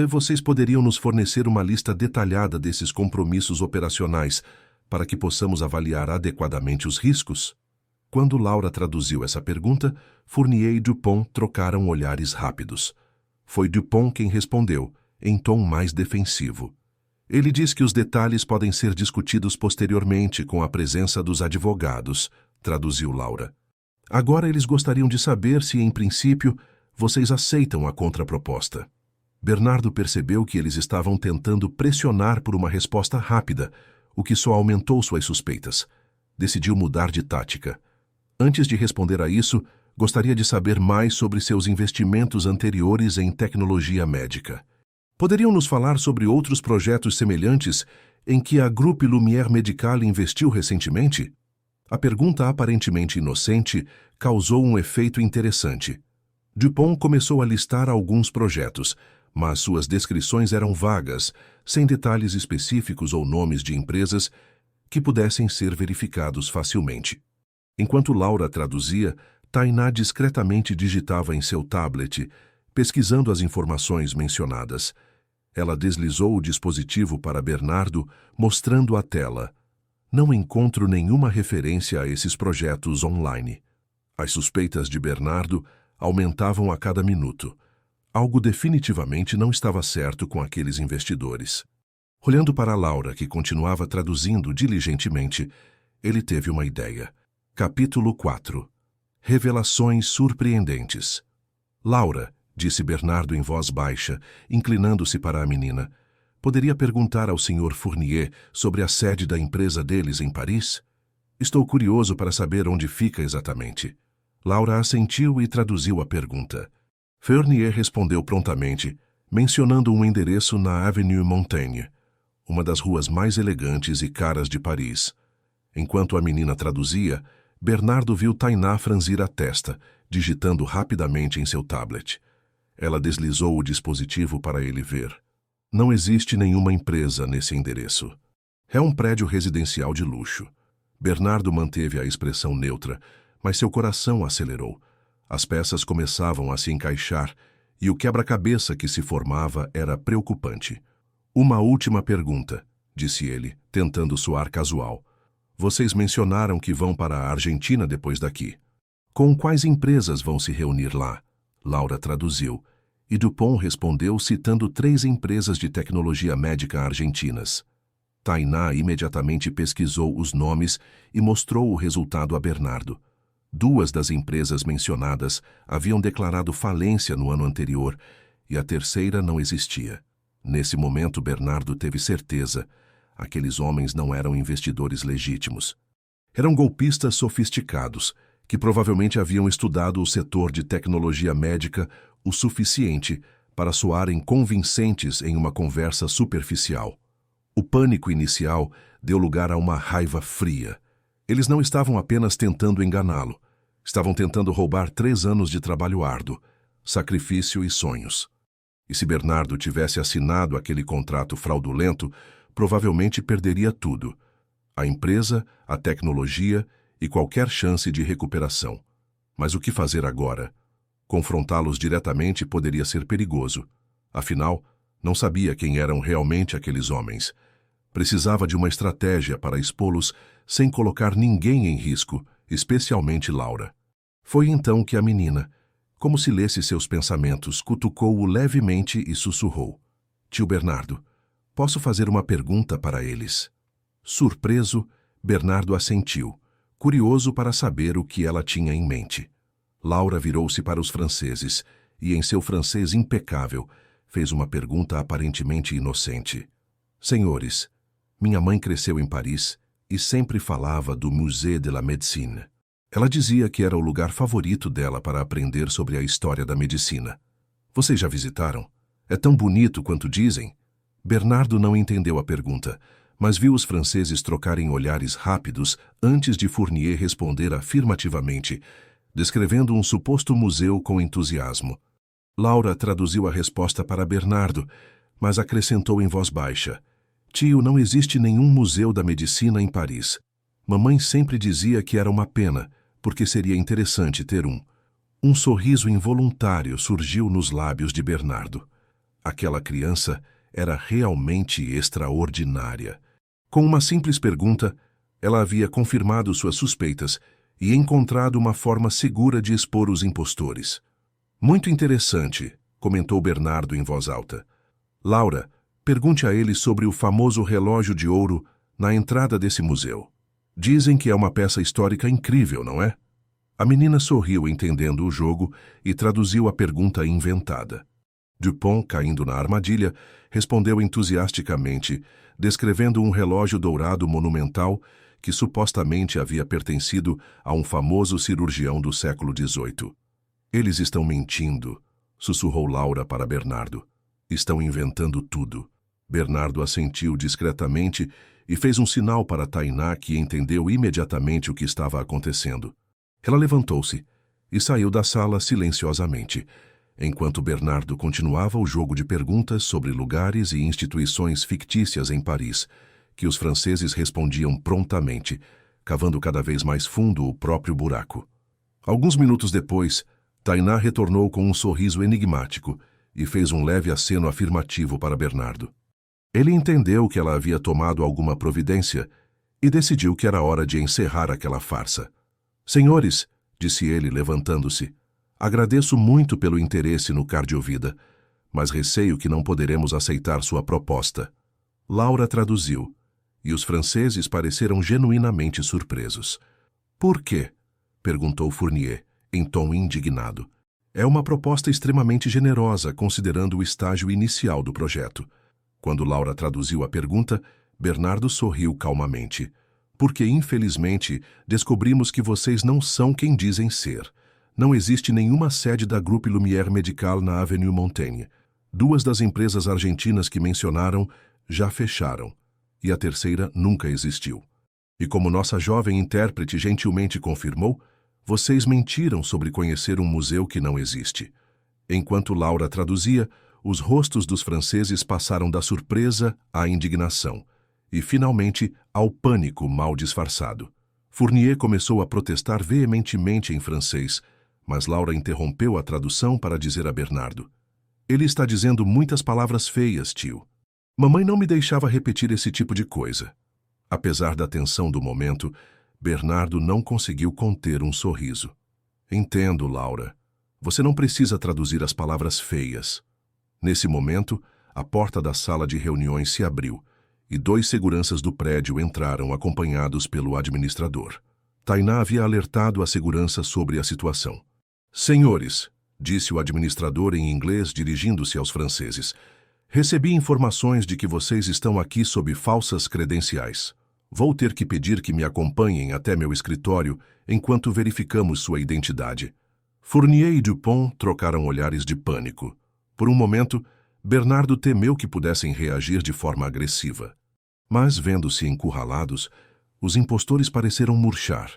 Vocês poderiam nos fornecer uma lista detalhada desses compromissos operacionais para que possamos avaliar adequadamente os riscos? Quando Laura traduziu essa pergunta, Fournier e Dupont trocaram olhares rápidos. Foi Dupont quem respondeu, em tom mais defensivo. Ele diz que os detalhes podem ser discutidos posteriormente com a presença dos advogados, traduziu Laura. Agora eles gostariam de saber se, em princípio, vocês aceitam a contraproposta. Bernardo percebeu que eles estavam tentando pressionar por uma resposta rápida, o que só aumentou suas suspeitas. Decidiu mudar de tática. Antes de responder a isso, gostaria de saber mais sobre seus investimentos anteriores em tecnologia médica. Poderiam nos falar sobre outros projetos semelhantes em que a Groupe Lumière Medical investiu recentemente? A pergunta aparentemente inocente causou um efeito interessante. Dupont começou a listar alguns projetos, mas suas descrições eram vagas, sem detalhes específicos ou nomes de empresas que pudessem ser verificados facilmente. Enquanto Laura traduzia, Tainá discretamente digitava em seu tablet, pesquisando as informações mencionadas. Ela deslizou o dispositivo para Bernardo, mostrando a tela. Não encontro nenhuma referência a esses projetos online. As suspeitas de Bernardo aumentavam a cada minuto. Algo definitivamente não estava certo com aqueles investidores. Olhando para Laura, que continuava traduzindo diligentemente, ele teve uma ideia. Capítulo 4. Revelações surpreendentes. Laura, disse Bernardo em voz baixa, inclinando-se para a menina, poderia perguntar ao Sr. Fournier sobre a sede da empresa deles em Paris? Estou curioso para saber onde fica exatamente. Laura assentiu e traduziu a pergunta. Fournier respondeu prontamente, mencionando um endereço na Avenue Montaigne, uma das ruas mais elegantes e caras de Paris. Enquanto a menina traduzia, Bernardo viu Tainá franzir a testa, digitando rapidamente em seu tablet. Ela deslizou o dispositivo para ele ver. Não existe nenhuma empresa nesse endereço. É um prédio residencial de luxo. Bernardo manteve a expressão neutra, mas seu coração acelerou. As peças começavam a se encaixar e o quebra-cabeça que se formava era preocupante. Uma última pergunta, disse ele, tentando soar casual. Vocês mencionaram que vão para a Argentina depois daqui. Com quais empresas vão se reunir lá? Laura traduziu, e Dupont respondeu citando 3 empresas de tecnologia médica argentinas. Tainá imediatamente pesquisou os nomes e mostrou o resultado a Bernardo. 2 das empresas mencionadas haviam declarado falência no ano anterior e a terceira não existia. Nesse momento, Bernardo teve certeza. Aqueles homens não eram investidores legítimos. Eram golpistas sofisticados, que provavelmente haviam estudado o setor de tecnologia médica o suficiente para soarem convincentes em uma conversa superficial. O pânico inicial deu lugar a uma raiva fria. Eles não estavam apenas tentando enganá-lo. Estavam tentando roubar 3 anos de trabalho árduo, sacrifício e sonhos. E se Bernardo tivesse assinado aquele contrato fraudulento, provavelmente perderia tudo. A empresa, a tecnologia e qualquer chance de recuperação. Mas o que fazer agora? Confrontá-los diretamente poderia ser perigoso. Afinal, não sabia quem eram realmente aqueles homens. Precisava de uma estratégia para expô-los sem colocar ninguém em risco, especialmente Laura. Foi então que a menina, como se lesse seus pensamentos, cutucou-o levemente e sussurrou. Tio Bernardo, posso fazer uma pergunta para eles? Surpreso, Bernardo assentiu, curioso para saber o que ela tinha em mente. Laura virou-se para os franceses e, em seu francês impecável, fez uma pergunta aparentemente inocente. Senhores, minha mãe cresceu em Paris e sempre falava do Musée de la Médecine. Ela dizia que era o lugar favorito dela para aprender sobre a história da medicina. Vocês já visitaram? É tão bonito quanto dizem? Bernardo não entendeu a pergunta, mas viu os franceses trocarem olhares rápidos antes de Fournier responder afirmativamente, descrevendo um suposto museu com entusiasmo. Laura traduziu a resposta para Bernardo, mas acrescentou em voz baixa. Tio, não existe nenhum museu da medicina em Paris. Mamãe sempre dizia que era uma pena, porque seria interessante ter um. Um sorriso involuntário surgiu nos lábios de Bernardo. Aquela criança era realmente extraordinária. Com uma simples pergunta, ela havia confirmado suas suspeitas e encontrado uma forma segura de expor os impostores. Muito interessante, comentou Bernardo em voz alta. Laura, pergunte a ele sobre o famoso relógio de ouro na entrada desse museu. Dizem que é uma peça histórica incrível, não é? A menina sorriu entendendo o jogo e traduziu a pergunta inventada. Dupont, caindo na armadilha, respondeu entusiasticamente, descrevendo um relógio dourado monumental que supostamente havia pertencido a um famoso cirurgião do século XVIII. Eles estão mentindo, sussurrou Laura para Bernardo. Estão inventando tudo. Bernardo assentiu discretamente e fez um sinal para Tainá, que entendeu imediatamente o que estava acontecendo. Ela levantou-se e saiu da sala silenciosamente, enquanto Bernardo continuava o jogo de perguntas sobre lugares e instituições fictícias em Paris, que os franceses respondiam prontamente, cavando cada vez mais fundo o próprio buraco. Alguns minutos depois, Tainá retornou com um sorriso enigmático e fez um leve aceno afirmativo para Bernardo. Ele entendeu que ela havia tomado alguma providência e decidiu que era hora de encerrar aquela farsa. Senhores, disse ele, levantando-se, agradeço muito pelo interesse no Cardiovida, mas receio que não poderemos aceitar sua proposta. Laura traduziu, e os franceses pareceram genuinamente surpresos. Por quê? Perguntou Fournier, em tom indignado. É uma proposta extremamente generosa, considerando o estágio inicial do projeto. Quando Laura traduziu a pergunta, Bernardo sorriu calmamente. Porque, infelizmente, descobrimos que vocês não são quem dizem ser. Não existe nenhuma sede da Groupe Lumière Medical na Avenue Montaigne. 2 das empresas argentinas que mencionaram já fecharam, e a terceira nunca existiu. E como nossa jovem intérprete gentilmente confirmou, vocês mentiram sobre conhecer um museu que não existe. Enquanto Laura traduzia, os rostos dos franceses passaram da surpresa à indignação e, finalmente, ao pânico mal disfarçado. Fournier começou a protestar veementemente em francês, mas Laura interrompeu a tradução para dizer a Bernardo: Ele está dizendo muitas palavras feias, tio. Mamãe não me deixava repetir esse tipo de coisa. Apesar da tensão do momento, Bernardo não conseguiu conter um sorriso. Entendo, Laura. Você não precisa traduzir as palavras feias. Nesse momento, a porta da sala de reuniões se abriu e 2 seguranças do prédio entraram acompanhados pelo administrador. Tainá havia alertado a segurança sobre a situação. Senhores, disse o administrador em inglês dirigindo-se aos franceses, recebi informações de que vocês estão aqui sob falsas credenciais. Vou ter que pedir que me acompanhem até meu escritório enquanto verificamos sua identidade. Fournier e Dupont trocaram olhares de pânico. Por um momento, Bernardo temeu que pudessem reagir de forma agressiva. Mas, vendo-se encurralados, os impostores pareceram murchar,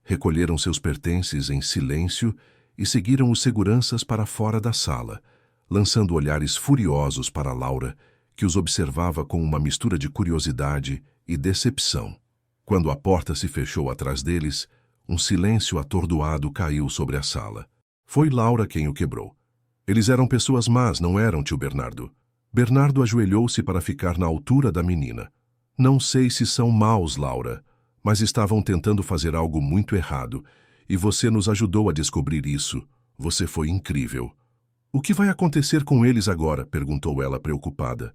recolheram seus pertences em silêncio e seguiram os seguranças para fora da sala, lançando olhares furiosos para Laura, que os observava com uma mistura de curiosidade e decepção. Quando a porta se fechou atrás deles, um silêncio atordoado caiu sobre a sala. Foi Laura quem o quebrou. Eles eram pessoas más, não eram, tio Bernardo? Bernardo ajoelhou-se para ficar na altura da menina. Não sei se são maus, Laura, mas estavam tentando fazer algo muito errado, e você nos ajudou a descobrir isso. Você foi incrível. O que vai acontecer com eles agora? Perguntou ela preocupada.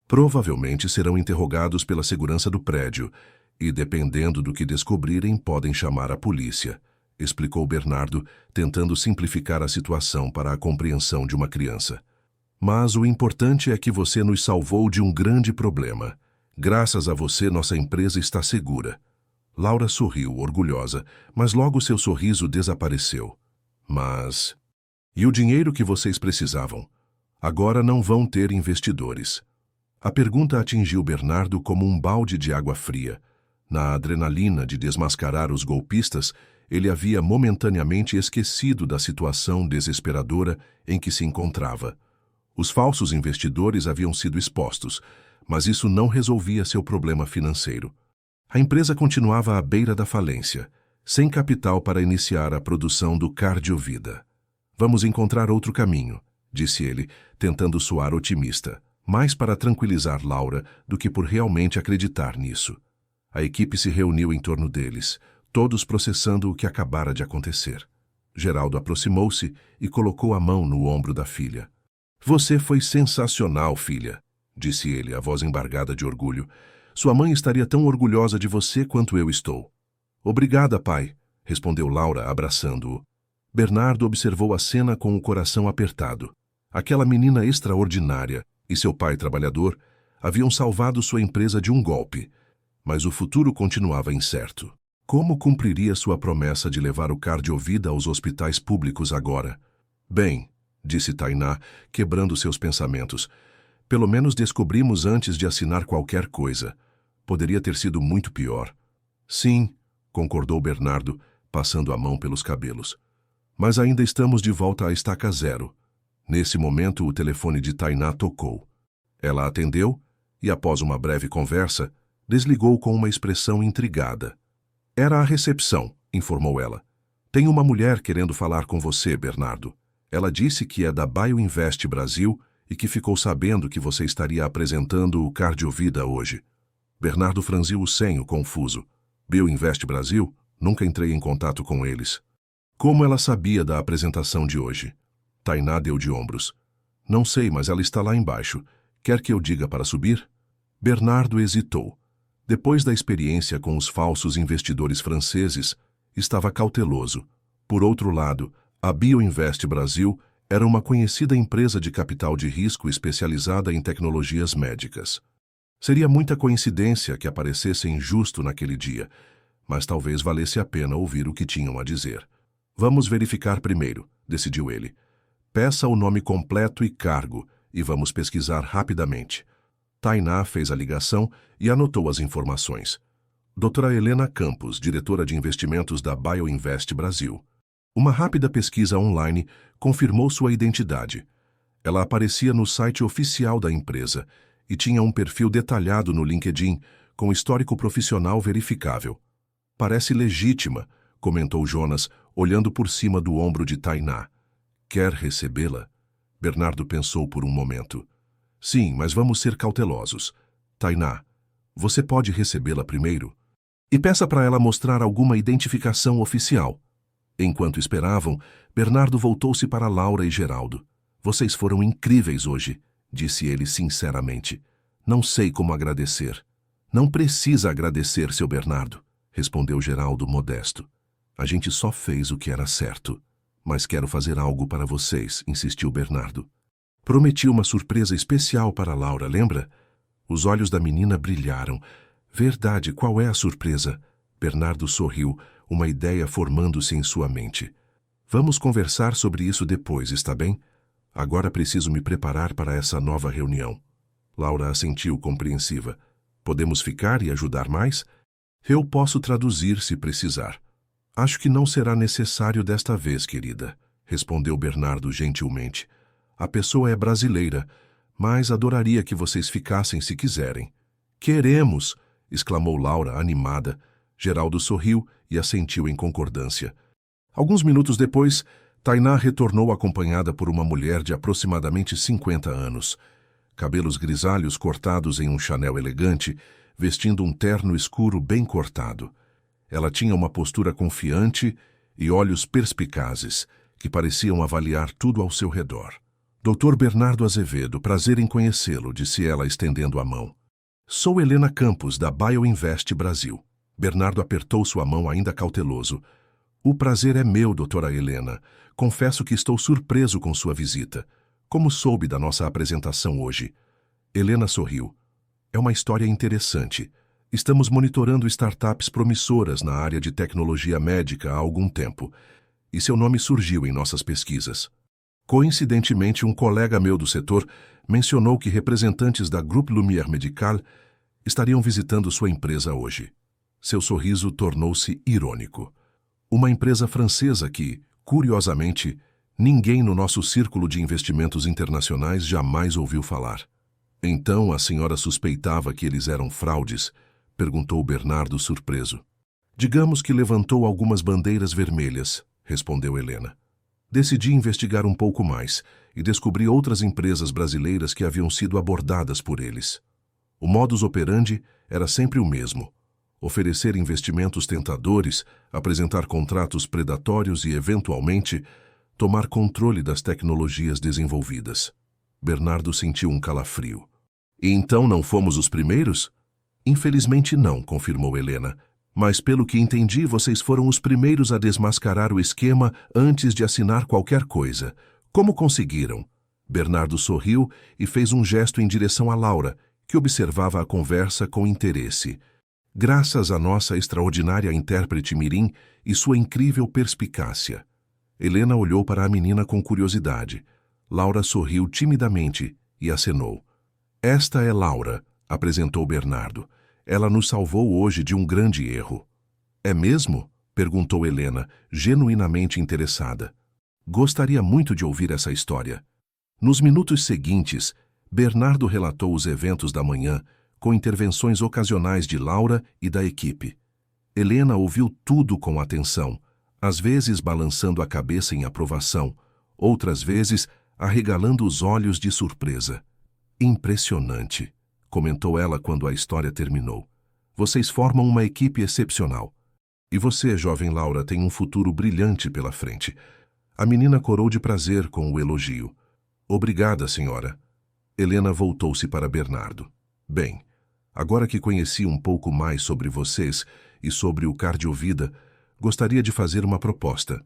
Provavelmente serão interrogados pela segurança do prédio, e dependendo do que descobrirem, podem chamar a polícia, explicou Bernardo, tentando simplificar a situação para a compreensão de uma criança. Mas o importante é que você nos salvou de um grande problema. Graças a você, nossa empresa está segura. Laura sorriu, orgulhosa, mas logo seu sorriso desapareceu. Mas... E o dinheiro que vocês precisavam? Agora não vão ter investidores. A pergunta atingiu Bernardo como um balde de água fria. Na adrenalina de desmascarar os golpistas, ele havia momentaneamente esquecido da situação desesperadora em que se encontrava. Os falsos investidores haviam sido expostos, mas isso não resolvia seu problema financeiro. A empresa continuava à beira da falência, sem capital para iniciar a produção do Cardiovida. Vamos encontrar outro caminho, disse ele, tentando soar otimista, mais para tranquilizar Laura do que por realmente acreditar nisso. A equipe se reuniu em torno deles, todos processando o que acabara de acontecer. Geraldo aproximou-se e colocou a mão no ombro da filha. Você foi sensacional, filha, disse ele, a voz embargada de orgulho. Sua mãe estaria tão orgulhosa de você quanto eu estou. Obrigada, pai, respondeu Laura, abraçando-o. Bernardo observou a cena com o coração apertado. Aquela menina extraordinária e seu pai trabalhador haviam salvado sua empresa de um golpe, mas o futuro continuava incerto. Como cumpriria sua promessa de levar o Cardiovida aos hospitais públicos agora? Bem, disse Tainá, quebrando seus pensamentos, pelo menos descobrimos antes de assinar qualquer coisa. Poderia ter sido muito pior. Sim, concordou Bernardo, passando a mão pelos cabelos. Mas ainda estamos de volta à estaca zero. Nesse momento, o telefone de Tainá tocou. Ela atendeu e, após uma breve conversa, desligou com uma expressão intrigada. Era a recepção, informou ela. Tem uma mulher querendo falar com você, Bernardo. Ela disse que é da BioInvest Brasil e que ficou sabendo que você estaria apresentando o Cardiovida hoje. Bernardo franziu o senho, confuso. BioInvest Brasil? Nunca entrei em contato com eles. Como ela sabia da apresentação de hoje? Tainá deu de ombros. Não sei, mas ela está lá embaixo. Quer que eu diga para subir? Bernardo hesitou. Depois da experiência com os falsos investidores franceses, estava cauteloso. Por outro lado, a BioInvest Brasil era uma conhecida empresa de capital de risco especializada em tecnologias médicas. Seria muita coincidência que aparecessem justo naquele dia, mas talvez valesse a pena ouvir o que tinham a dizer. Vamos verificar primeiro, decidiu ele. Peça o nome completo e cargo, e vamos pesquisar rapidamente. Tainá fez a ligação e anotou as informações. Doutora Helena Campos, diretora de investimentos da BioInvest Brasil. Uma rápida pesquisa online confirmou sua identidade. Ela aparecia no site oficial da empresa e tinha um perfil detalhado no LinkedIn, com histórico profissional verificável. Parece legítima, comentou Jonas, olhando por cima do ombro de Tainá. Quer recebê-la? Bernardo pensou por um momento. Sim, mas vamos ser cautelosos. Tainá, você pode recebê-la primeiro? E peça para ela mostrar alguma identificação oficial. Enquanto esperavam, Bernardo voltou-se para Laura e Geraldo. Vocês foram incríveis hoje, disse ele sinceramente. Não sei como agradecer. Não precisa agradecer, seu Bernardo, respondeu Geraldo modesto. A gente só fez o que era certo. Mas quero fazer algo para vocês, insistiu Bernardo. Prometi uma surpresa especial para Laura, lembra? Os olhos da menina brilharam. Verdade, qual é a surpresa? Bernardo sorriu, uma ideia formando-se em sua mente. Vamos conversar sobre isso depois, está bem? Agora preciso me preparar para essa nova reunião. Laura assentiu compreensiva. Podemos ficar e ajudar mais? Eu posso traduzir se precisar. Acho que não será necessário desta vez, querida, respondeu Bernardo gentilmente. A pessoa é brasileira, mas adoraria que vocês ficassem se quiserem. Queremos! Exclamou Laura, animada. Geraldo sorriu e assentiu em concordância. Alguns minutos depois, Tainá retornou acompanhada por uma mulher de aproximadamente 50 anos. Cabelos grisalhos cortados em um Chanel elegante, vestindo um terno escuro bem cortado. Ela tinha uma postura confiante e olhos perspicazes, que pareciam avaliar tudo ao seu redor. Dr. Bernardo Azevedo, prazer em conhecê-lo, disse ela estendendo a mão. Sou Helena Campos, da BioInvest Brasil. Bernardo apertou sua mão ainda cauteloso. O prazer é meu, doutora Helena. Confesso que estou surpreso com sua visita. Como soube da nossa apresentação hoje? Helena sorriu. É uma história interessante. Estamos monitorando startups promissoras na área de tecnologia médica há algum tempo, e seu nome surgiu em nossas pesquisas. Coincidentemente, um colega meu do setor mencionou que representantes da Groupe Lumière Medical estariam visitando sua empresa hoje. Seu sorriso tornou-se irônico. Uma empresa francesa que, curiosamente, ninguém no nosso círculo de investimentos internacionais jamais ouviu falar. Então a senhora suspeitava que eles eram fraudes? Perguntou Bernardo surpreso. Digamos que levantou algumas bandeiras vermelhas, respondeu Helena. Decidi investigar um pouco mais, e descobri outras empresas brasileiras que haviam sido abordadas por eles. O modus operandi era sempre o mesmo: oferecer investimentos tentadores, apresentar contratos predatórios e, eventualmente, tomar controle das tecnologias desenvolvidas. Bernardo sentiu um calafrio. E então não fomos os primeiros? Infelizmente não, confirmou Helena. Mas pelo que entendi, vocês foram os primeiros a desmascarar o esquema antes de assinar qualquer coisa. Como conseguiram? Bernardo sorriu e fez um gesto em direção a Laura, que observava a conversa com interesse. Graças à nossa extraordinária intérprete mirim e sua incrível perspicácia. Helena olhou para a menina com curiosidade. Laura sorriu timidamente e acenou. Esta é Laura, apresentou Bernardo. Ela nos salvou hoje de um grande erro. É mesmo? Perguntou Helena, genuinamente interessada. Gostaria muito de ouvir essa história. Nos minutos seguintes, Bernardo relatou os eventos da manhã, com intervenções ocasionais de Laura e da equipe. Helena ouviu tudo com atenção, às vezes balançando a cabeça em aprovação, outras vezes arregalando os olhos de surpresa. Impressionante, comentou ela quando a história terminou. Vocês formam uma equipe excepcional. E você, jovem Laura, tem um futuro brilhante pela frente. A menina corou de prazer com o elogio. Obrigada, senhora. Helena voltou-se para Bernardo. Bem, agora que conheci um pouco mais sobre vocês e sobre o Cardiovida, gostaria de fazer uma proposta.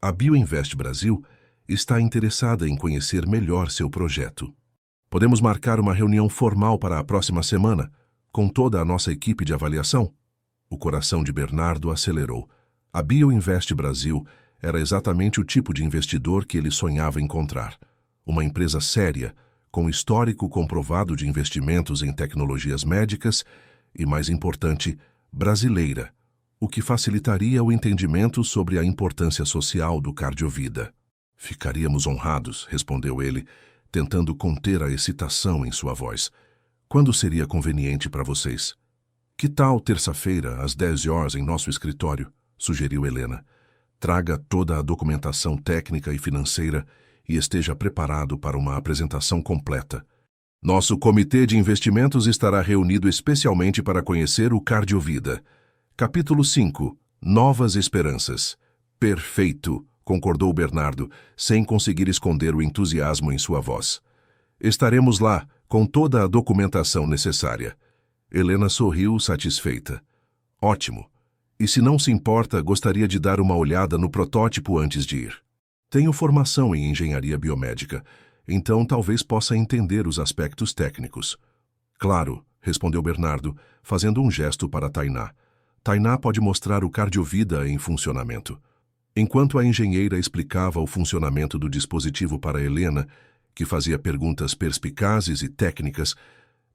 A Bioinvest Brasil está interessada em conhecer melhor seu projeto. Podemos marcar uma reunião formal para a próxima semana, com toda a nossa equipe de avaliação? O coração de Bernardo acelerou. A Bioinvest Brasil era exatamente o tipo de investidor que ele sonhava encontrar. Uma empresa séria, com histórico comprovado de investimentos em tecnologias médicas e, mais importante, brasileira, o que facilitaria o entendimento sobre a importância social do Cardiovida. Ficaríamos honrados, respondeu ele, tentando conter a excitação em sua voz. Quando seria conveniente para vocês? Que tal terça-feira, às 10 horas, em nosso escritório? Sugeriu Helena. Traga toda a documentação técnica e financeira e esteja preparado para uma apresentação completa. Nosso comitê de investimentos estará reunido especialmente para conhecer o Cardiovida. Capítulo 5. Novas esperanças. Perfeito, concordou Bernardo, sem conseguir esconder o entusiasmo em sua voz. Estaremos lá, com toda a documentação necessária. Helena sorriu satisfeita. Ótimo. E se não se importa, gostaria de dar uma olhada no protótipo antes de ir. Tenho formação em engenharia biomédica, então talvez possa entender os aspectos técnicos. Claro, respondeu Bernardo, fazendo um gesto para Tainá. Tainá pode mostrar o Cardiovida em funcionamento. Enquanto a engenheira explicava o funcionamento do dispositivo para Helena, que fazia perguntas perspicazes e técnicas,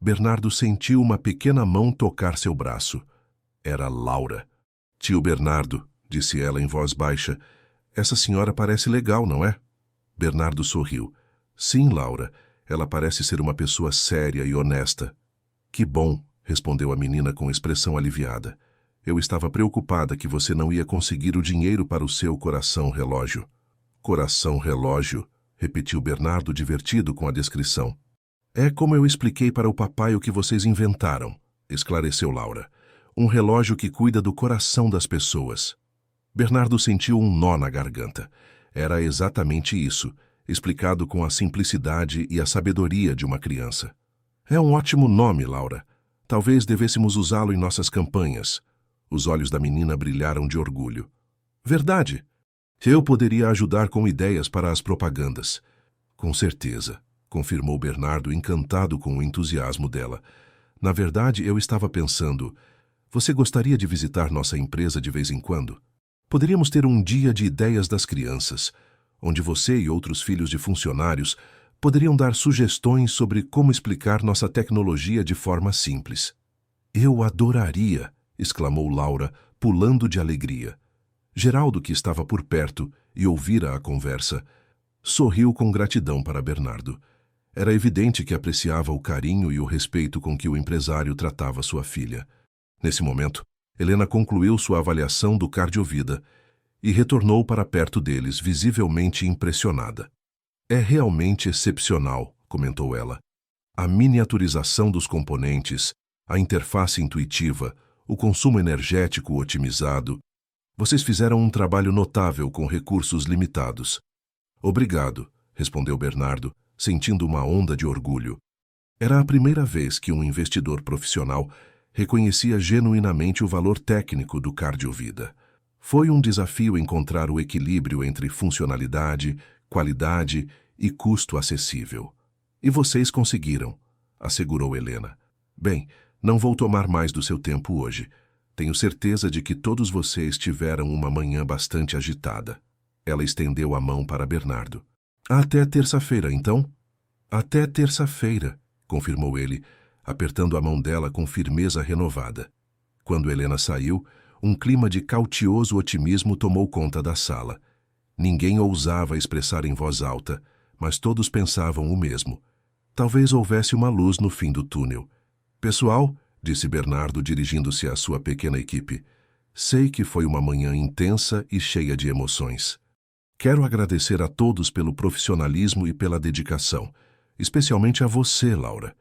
Bernardo sentiu uma pequena mão tocar seu braço. Era Laura. Tio Bernardo, disse ela em voz baixa, essa senhora parece legal, não é? Bernardo sorriu. Sim, Laura, ela parece ser uma pessoa séria e honesta. Que bom, respondeu a menina com expressão aliviada. Eu estava preocupada que você não ia conseguir o dinheiro para o seu coração-relógio. Coração-relógio, repetiu Bernardo divertido com a descrição. É como eu expliquei para o papai o que vocês inventaram, esclareceu Laura. Um relógio que cuida do coração das pessoas. Bernardo sentiu um nó na garganta. Era exatamente isso, explicado com a simplicidade e a sabedoria de uma criança. É um ótimo nome, Laura. Talvez devêssemos usá-lo em nossas campanhas. Os olhos da menina brilharam de orgulho. Verdade. Eu poderia ajudar com ideias para as propagandas. Com certeza, confirmou Bernardo, encantado com o entusiasmo dela. Na verdade, eu estava pensando, você gostaria de visitar nossa empresa de vez em quando? Poderíamos ter um dia de ideias das crianças, onde você e outros filhos de funcionários poderiam dar sugestões sobre como explicar nossa tecnologia de forma simples. Eu adoraria, exclamou Laura, pulando de alegria. Geraldo, que estava por perto e ouvira a conversa, sorriu com gratidão para Bernardo. Era evidente que apreciava o carinho e o respeito com que o empresário tratava sua filha. Nesse momento, Helena concluiu sua avaliação do Cardiovida e retornou para perto deles, visivelmente impressionada. É realmente excepcional, comentou ela. A miniaturização dos componentes, a interface intuitiva, o consumo energético otimizado. Vocês fizeram um trabalho notável com recursos limitados. Obrigado, respondeu Bernardo, sentindo uma onda de orgulho. Era a primeira vez que um investidor profissional reconhecia genuinamente o valor técnico do Cardiovida. Foi um desafio encontrar o equilíbrio entre funcionalidade, qualidade e custo acessível. E vocês conseguiram, assegurou Helena. Bem, não vou tomar mais do seu tempo hoje. Tenho certeza de que todos vocês tiveram uma manhã bastante agitada. Ela estendeu a mão para Bernardo. Até terça-feira, então? Até terça-feira, confirmou ele, apertando a mão dela com firmeza renovada. Quando Helena saiu, um clima de cautioso otimismo tomou conta da sala. Ninguém ousava expressar em voz alta, mas todos pensavam o mesmo. Talvez houvesse uma luz no fim do túnel. Pessoal, disse Bernardo dirigindo-se à sua pequena equipe, sei que foi uma manhã intensa e cheia de emoções. Quero agradecer a todos pelo profissionalismo e pela dedicação, especialmente a você, Laura.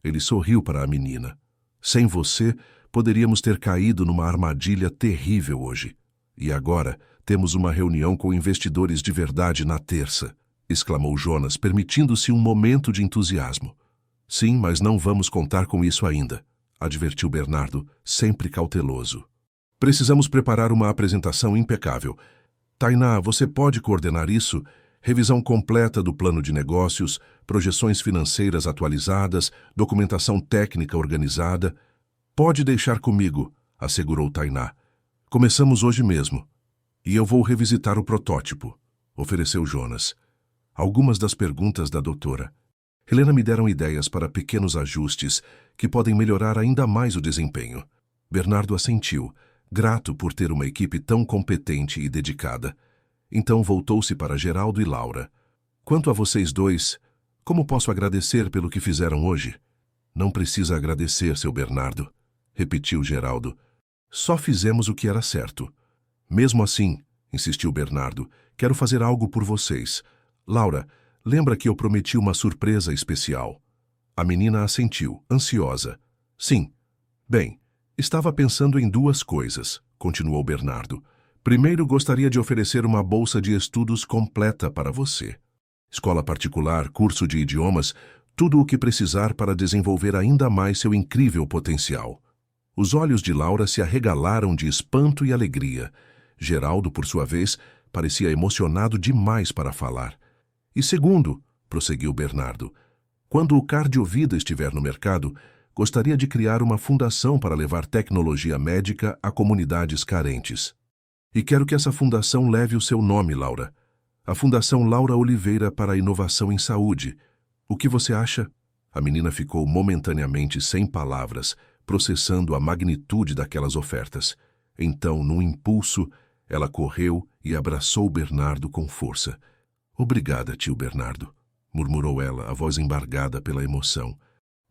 Ele sorriu para a menina. Sem você, poderíamos ter caído numa armadilha terrível hoje. E agora, temos uma reunião com investidores de verdade na terça, exclamou Jonas, permitindo-se um momento de entusiasmo. Sim, mas não vamos contar com isso ainda, advertiu Bernardo, sempre cauteloso. Precisamos preparar uma apresentação impecável. Tainá, você pode coordenar isso? Revisão completa do plano de negócios, projeções financeiras atualizadas, documentação técnica organizada. Pode deixar comigo, assegurou Tainá. Começamos hoje mesmo. E eu vou revisitar o protótipo, ofereceu Jonas. Algumas das perguntas da doutora Helena me deram ideias para pequenos ajustes que podem melhorar ainda mais o desempenho. Bernardo assentiu, grato por ter uma equipe tão competente e dedicada. Então voltou-se para Geraldo e Laura. Quanto a vocês dois, como posso agradecer pelo que fizeram hoje? Não precisa agradecer, seu Bernardo, repetiu Geraldo. Só fizemos o que era certo. Mesmo assim, insistiu Bernardo, quero fazer algo por vocês. Laura, lembra que eu prometi uma surpresa especial? A menina assentiu, ansiosa. Sim. Bem, estava pensando em duas coisas, continuou Bernardo. Primeiro, gostaria de oferecer uma bolsa de estudos completa para você. Escola particular, curso de idiomas, tudo o que precisar para desenvolver ainda mais seu incrível potencial. Os olhos de Laura se arregalaram de espanto e alegria. Geraldo, por sua vez, parecia emocionado demais para falar. E segundo, prosseguiu Bernardo, quando o Cardiovida estiver no mercado, gostaria de criar uma fundação para levar tecnologia médica a comunidades carentes. E quero que essa fundação leve o seu nome, Laura. A Fundação Laura Oliveira para a Inovação em Saúde. O que você acha? A menina ficou momentaneamente sem palavras, processando a magnitude daquelas ofertas. Então, num impulso, ela correu e abraçou Bernardo com força. Obrigada, tio Bernardo, murmurou ela, a voz embargada pela emoção.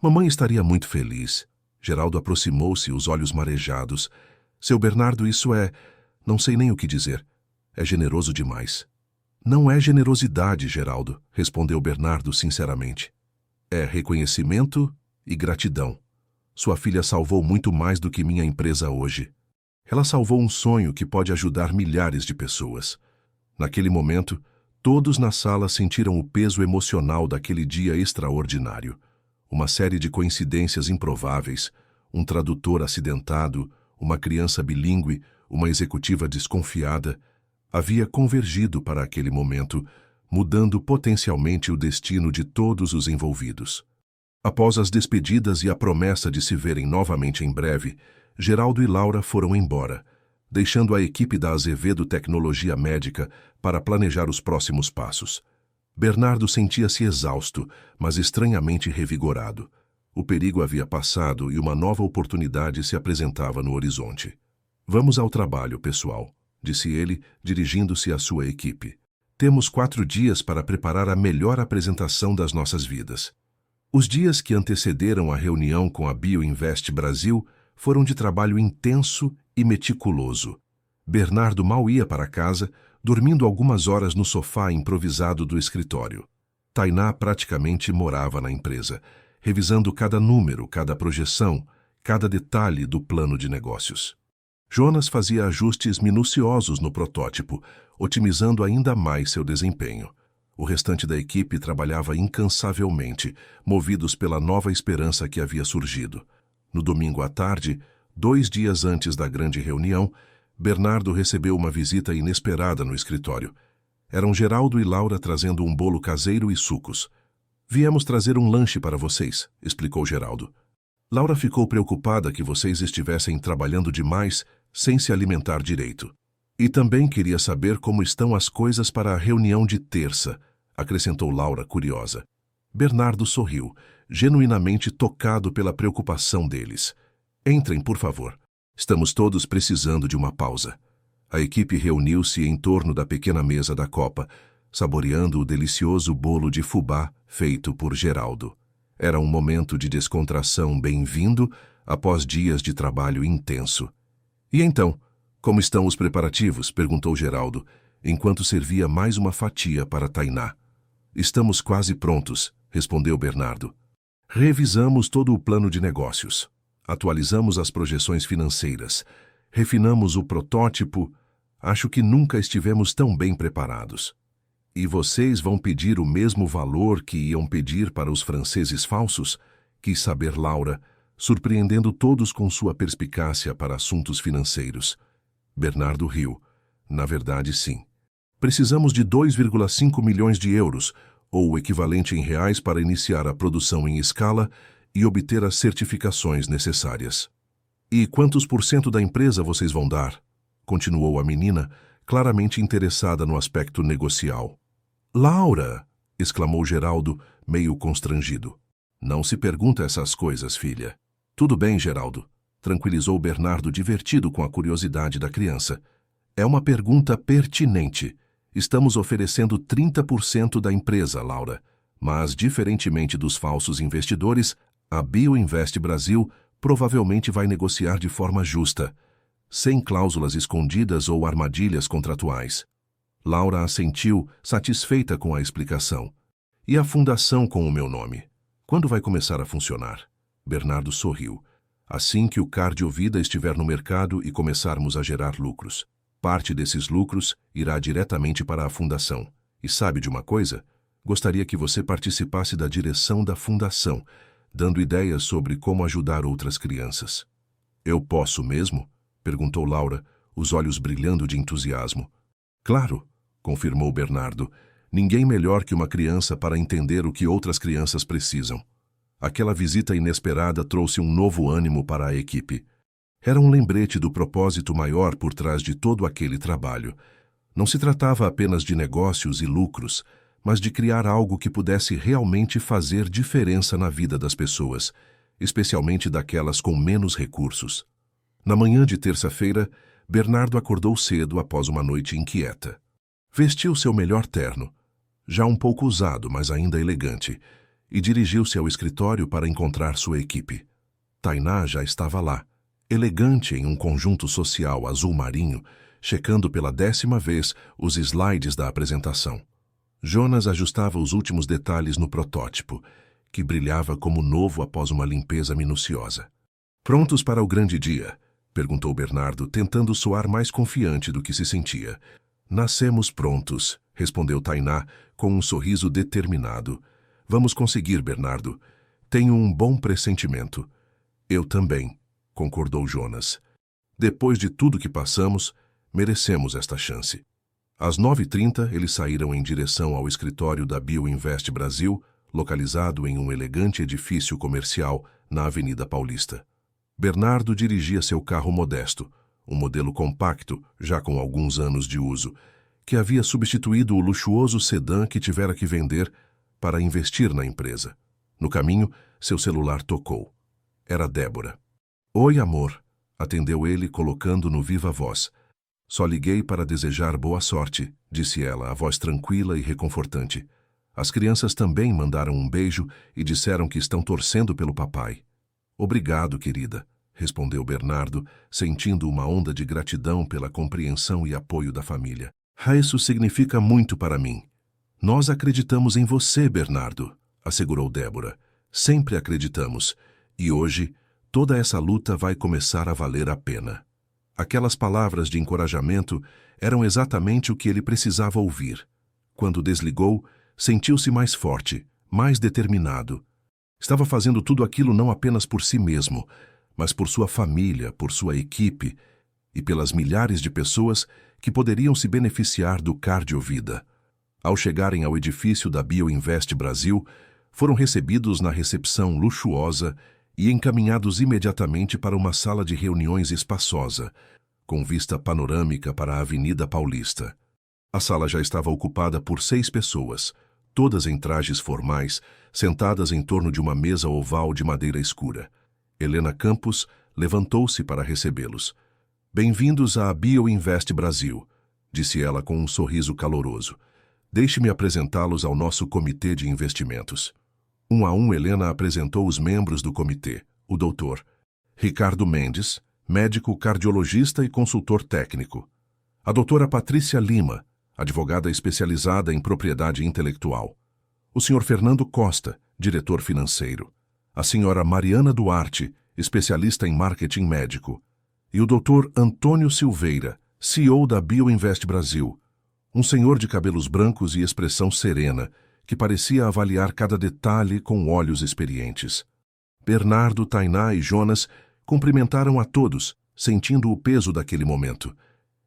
Mamãe estaria muito feliz. Geraldo aproximou-se, os olhos marejados. Seu Bernardo, isso é... Não sei nem o que dizer. É generoso demais. Não é generosidade, Geraldo, respondeu Bernardo sinceramente. É reconhecimento e gratidão. Sua filha salvou muito mais do que minha empresa hoje. Ela salvou um sonho que pode ajudar milhares de pessoas. Naquele momento, todos na sala sentiram o peso emocional daquele dia extraordinário. Uma série de coincidências improváveis, um tradutor acidentado, uma criança bilíngue, uma executiva desconfiada, havia convergido para aquele momento, mudando potencialmente o destino de todos os envolvidos. Após as despedidas e a promessa de se verem novamente em breve, Geraldo e Laura foram embora, deixando a equipe da Azevedo Tecnologia Médica para planejar os próximos passos. Bernardo sentia-se exausto, mas estranhamente revigorado. O perigo havia passado e uma nova oportunidade se apresentava no horizonte. Vamos ao trabalho, pessoal, disse ele, dirigindo-se à sua equipe. Temos 4 dias para preparar a melhor apresentação das nossas vidas. Os dias que antecederam a reunião com a BioInvest Brasil foram de trabalho intenso e meticuloso. Bernardo mal ia para casa, dormindo algumas horas no sofá improvisado do escritório. Tainá praticamente morava na empresa, revisando cada número, cada projeção, cada detalhe do plano de negócios. Jonas fazia ajustes minuciosos no protótipo, otimizando ainda mais seu desempenho. O restante da equipe trabalhava incansavelmente, movidos pela nova esperança que havia surgido. No domingo à tarde, 2 dias antes da grande reunião, Bernardo recebeu uma visita inesperada no escritório. Eram Geraldo e Laura trazendo um bolo caseiro e sucos. "Viemos trazer um lanche para vocês", explicou Geraldo. "Laura ficou preocupada que vocês estivessem trabalhando demais sem se alimentar direito. E também queria saber como estão as coisas para a reunião de terça", acrescentou Laura, curiosa. Bernardo sorriu, genuinamente tocado pela preocupação deles. "Entrem, por favor. Estamos todos precisando de uma pausa." A equipe reuniu-se em torno da pequena mesa da copa, saboreando o delicioso bolo de fubá feito por Geraldo. Era um momento de descontração bem-vindo após dias de trabalho intenso. "E então, como estão os preparativos?", perguntou Geraldo, enquanto servia mais uma fatia para Tainá. "Estamos quase prontos", respondeu Bernardo. "Revisamos todo o plano de negócios. Atualizamos as projeções financeiras. Refinamos o protótipo. Acho que nunca estivemos tão bem preparados." "E vocês vão pedir o mesmo valor que iam pedir para os franceses falsos?", quis saber Laura, surpreendendo todos com sua perspicácia para assuntos financeiros. Bernardo riu. "Na verdade, sim. Precisamos de 2,5 milhões de euros, ou o equivalente em reais, para iniciar a produção em escala e obter as certificações necessárias." "E quantos % da empresa vocês vão dar?", continuou a menina, claramente interessada no aspecto negocial. "Laura!", exclamou Geraldo, meio constrangido. "Não se pergunta essas coisas, filha." "Tudo bem, Geraldo", tranquilizou Bernardo, divertido com a curiosidade da criança. "É uma pergunta pertinente. Estamos oferecendo 30% da empresa, Laura. Mas, diferentemente dos falsos investidores, a Bioinvest Brasil provavelmente vai negociar de forma justa, sem cláusulas escondidas ou armadilhas contratuais." Laura assentiu, satisfeita com a explicação. "E a fundação com o meu nome? Quando vai começar a funcionar?" Bernardo sorriu. "Assim que o Cardiovida estiver no mercado e começarmos a gerar lucros. Parte desses lucros irá diretamente para a fundação. E sabe de uma coisa? Gostaria que você participasse da direção da fundação, dando ideias sobre como ajudar outras crianças." "Eu posso mesmo?", perguntou Laura, os olhos brilhando de entusiasmo. "Claro", confirmou Bernardo. "Ninguém melhor que uma criança para entender o que outras crianças precisam." Aquela visita inesperada trouxe um novo ânimo para a equipe. Era um lembrete do propósito maior por trás de todo aquele trabalho. Não se tratava apenas de negócios e lucros, mas de criar algo que pudesse realmente fazer diferença na vida das pessoas, especialmente daquelas com menos recursos. Na manhã de terça-feira, Bernardo acordou cedo após uma noite inquieta. Vestiu seu melhor terno, já um pouco usado, mas ainda elegante, e dirigiu-se ao escritório para encontrar sua equipe. Tainá já estava lá, elegante em um conjunto social azul marinho, checando pela 10ª vez os slides da apresentação. Jonas ajustava os últimos detalhes no protótipo, que brilhava como novo após uma limpeza minuciosa. "Prontos para o grande dia?", perguntou Bernardo, tentando soar mais confiante do que se sentia. "Nascemos prontos", respondeu Tainá, com um sorriso determinado. "Vamos conseguir, Bernardo. Tenho um bom pressentimento." "Eu também", concordou Jonas. "Depois de tudo que passamos, merecemos esta chance." Às 9h30, eles saíram em direção ao escritório da Bioinvest Brasil, localizado em um elegante edifício comercial na Avenida Paulista. Bernardo dirigia seu carro modesto, um modelo compacto, já com alguns anos de uso, que havia substituído o luxuoso sedã que tivera que vender para investir na empresa. No caminho, seu celular tocou. Era Débora. "Oi, amor", atendeu ele, colocando no viva voz. "Só liguei para desejar boa sorte", disse ela, a voz tranquila e reconfortante. "As crianças também mandaram um beijo e disseram que estão torcendo pelo papai." "Obrigado, querida", respondeu Bernardo, sentindo uma onda de gratidão pela compreensão e apoio da família. "Isso significa muito para mim." Nós acreditamos em você, Bernardo, assegurou Débora. Sempre acreditamos. E hoje, toda essa luta vai começar a valer a pena. Aquelas palavras de encorajamento eram exatamente o que ele precisava ouvir. Quando desligou, sentiu-se mais forte, mais determinado. Estava fazendo tudo aquilo não apenas por si mesmo, mas por sua família, por sua equipe e pelas milhares de pessoas que poderiam se beneficiar do Cardiovida. Ao chegarem ao edifício da BioInvest Brasil, foram recebidos na recepção luxuosa e encaminhados imediatamente para uma sala de reuniões espaçosa, com vista panorâmica para a Avenida Paulista. A sala já estava ocupada por 6 pessoas, todas em trajes formais, sentadas em torno de uma mesa oval de madeira escura. Helena Campos levantou-se para recebê-los. Bem-vindos à BioInvest Brasil, disse ela com um sorriso caloroso. Deixe-me apresentá-los ao nosso comitê de investimentos. Um a um, Helena apresentou os membros do comitê, o Dr. Ricardo Mendes, médico cardiologista e consultor técnico. A doutora Patrícia Lima, advogada especializada em propriedade intelectual. O Sr. Fernando Costa, diretor financeiro. A Sra. Mariana Duarte, especialista em marketing médico. E o Dr. Antônio Silveira, CEO da BioInvest Brasil. Um senhor de cabelos brancos e expressão serena, que parecia avaliar cada detalhe com olhos experientes. Bernardo, Tainá e Jonas cumprimentaram a todos, sentindo o peso daquele momento.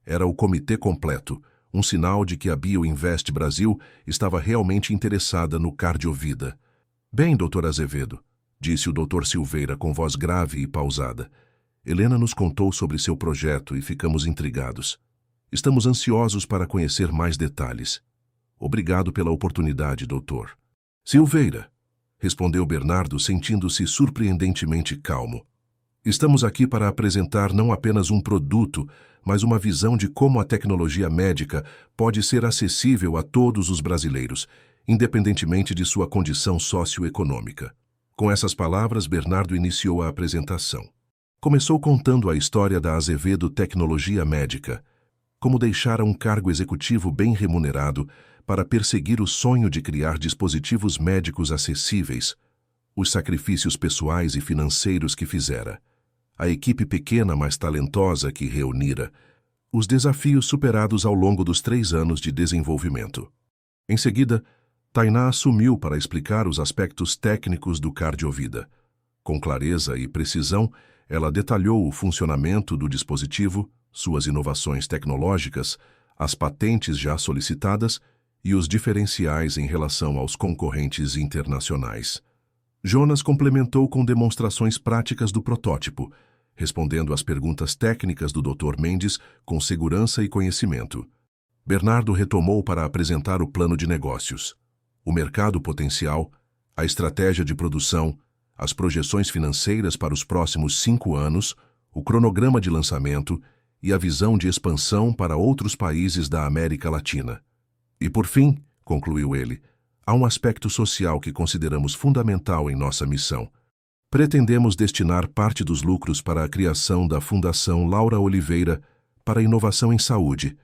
Era o comitê completo, um sinal de que a BioInvest Brasil estava realmente interessada no Cardiovida. Bem, Dr. Azevedo, disse o Dr. Silveira com voz grave e pausada. Helena nos contou sobre seu projeto e ficamos intrigados. Estamos ansiosos para conhecer mais detalhes. Obrigado pela oportunidade, doutor. Silveira, respondeu Bernardo, sentindo-se surpreendentemente calmo. Estamos aqui para apresentar não apenas um produto, mas uma visão de como a tecnologia médica pode ser acessível a todos os brasileiros, independentemente de sua condição socioeconômica. Com essas palavras, Bernardo iniciou a apresentação. Começou contando a história da Azevedo Tecnologia Médica, como deixara um cargo executivo bem remunerado para perseguir o sonho de criar dispositivos médicos acessíveis, os sacrifícios pessoais e financeiros que fizera, a equipe pequena mas talentosa que reunira, os desafios superados ao longo dos 3 anos de desenvolvimento. Em seguida, Tainá assumiu para explicar os aspectos técnicos do Cardiovida. Com clareza e precisão, ela detalhou o funcionamento do dispositivo, suas inovações tecnológicas, as patentes já solicitadas e os diferenciais em relação aos concorrentes internacionais. Jonas complementou com demonstrações práticas do protótipo, respondendo às perguntas técnicas do Dr. Mendes com segurança e conhecimento. Bernardo retomou para apresentar o plano de negócios, o mercado potencial, a estratégia de produção, as projeções financeiras para os próximos 5 anos, o cronograma de lançamento e a visão de expansão para outros países da América Latina. E por fim, concluiu ele, há um aspecto social que consideramos fundamental em nossa missão. Pretendemos destinar parte dos lucros para a criação da Fundação Laura Oliveira para a Inovação em Saúde,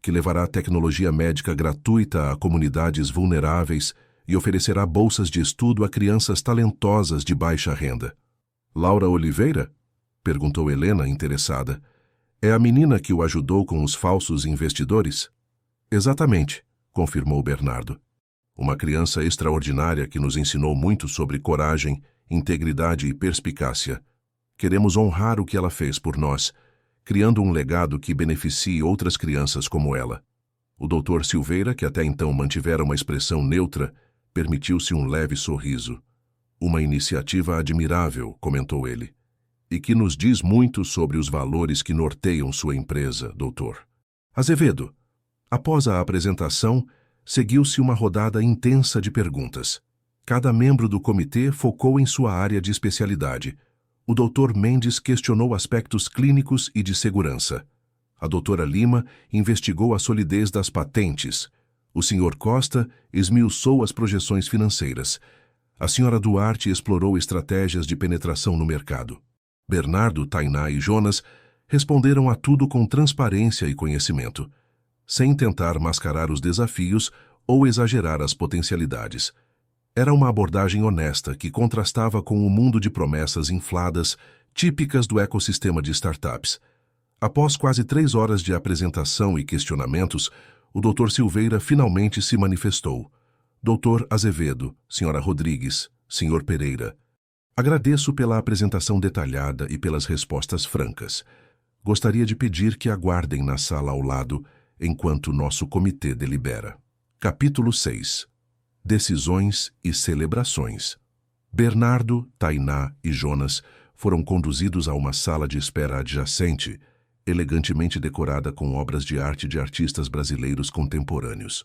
que levará tecnologia médica gratuita a comunidades vulneráveis e oferecerá bolsas de estudo a crianças talentosas de baixa renda. Laura Oliveira? Perguntou Helena, interessada. É a menina que o ajudou com os falsos investidores? Exatamente, confirmou Bernardo. Uma criança extraordinária que nos ensinou muito sobre coragem, integridade e perspicácia. Queremos honrar o que ela fez por nós, criando um legado que beneficie outras crianças como ela. O Dr. Silveira, que até então mantivera uma expressão neutra, permitiu-se um leve sorriso. Uma iniciativa admirável, comentou ele, e que nos diz muito sobre os valores que norteiam sua empresa, doutor. Azevedo. Após a apresentação, seguiu-se uma rodada intensa de perguntas. Cada membro do comitê focou em sua área de especialidade. O Dr. Mendes questionou aspectos clínicos e de segurança. A doutora Lima investigou a solidez das patentes. O Sr. Costa esmiuçou as projeções financeiras. A Sra. Duarte explorou estratégias de penetração no mercado. Bernardo, Tainá e Jonas responderam a tudo com transparência e conhecimento. Sem tentar mascarar os desafios ou exagerar as potencialidades. Era uma abordagem honesta que contrastava com o mundo de promessas infladas típicas do ecossistema de startups. Após quase 3 horas de apresentação e questionamentos, o Dr. Silveira finalmente se manifestou. Dr. Azevedo, Sra. Rodrigues, Sr. Pereira, agradeço pela apresentação detalhada e pelas respostas francas. Gostaria de pedir que aguardem na sala ao lado enquanto nosso comitê delibera. Capítulo 6. Decisões e celebrações. Bernardo, Tainá e Jonas foram conduzidos a uma sala de espera adjacente, elegantemente decorada com obras de arte de artistas brasileiros contemporâneos.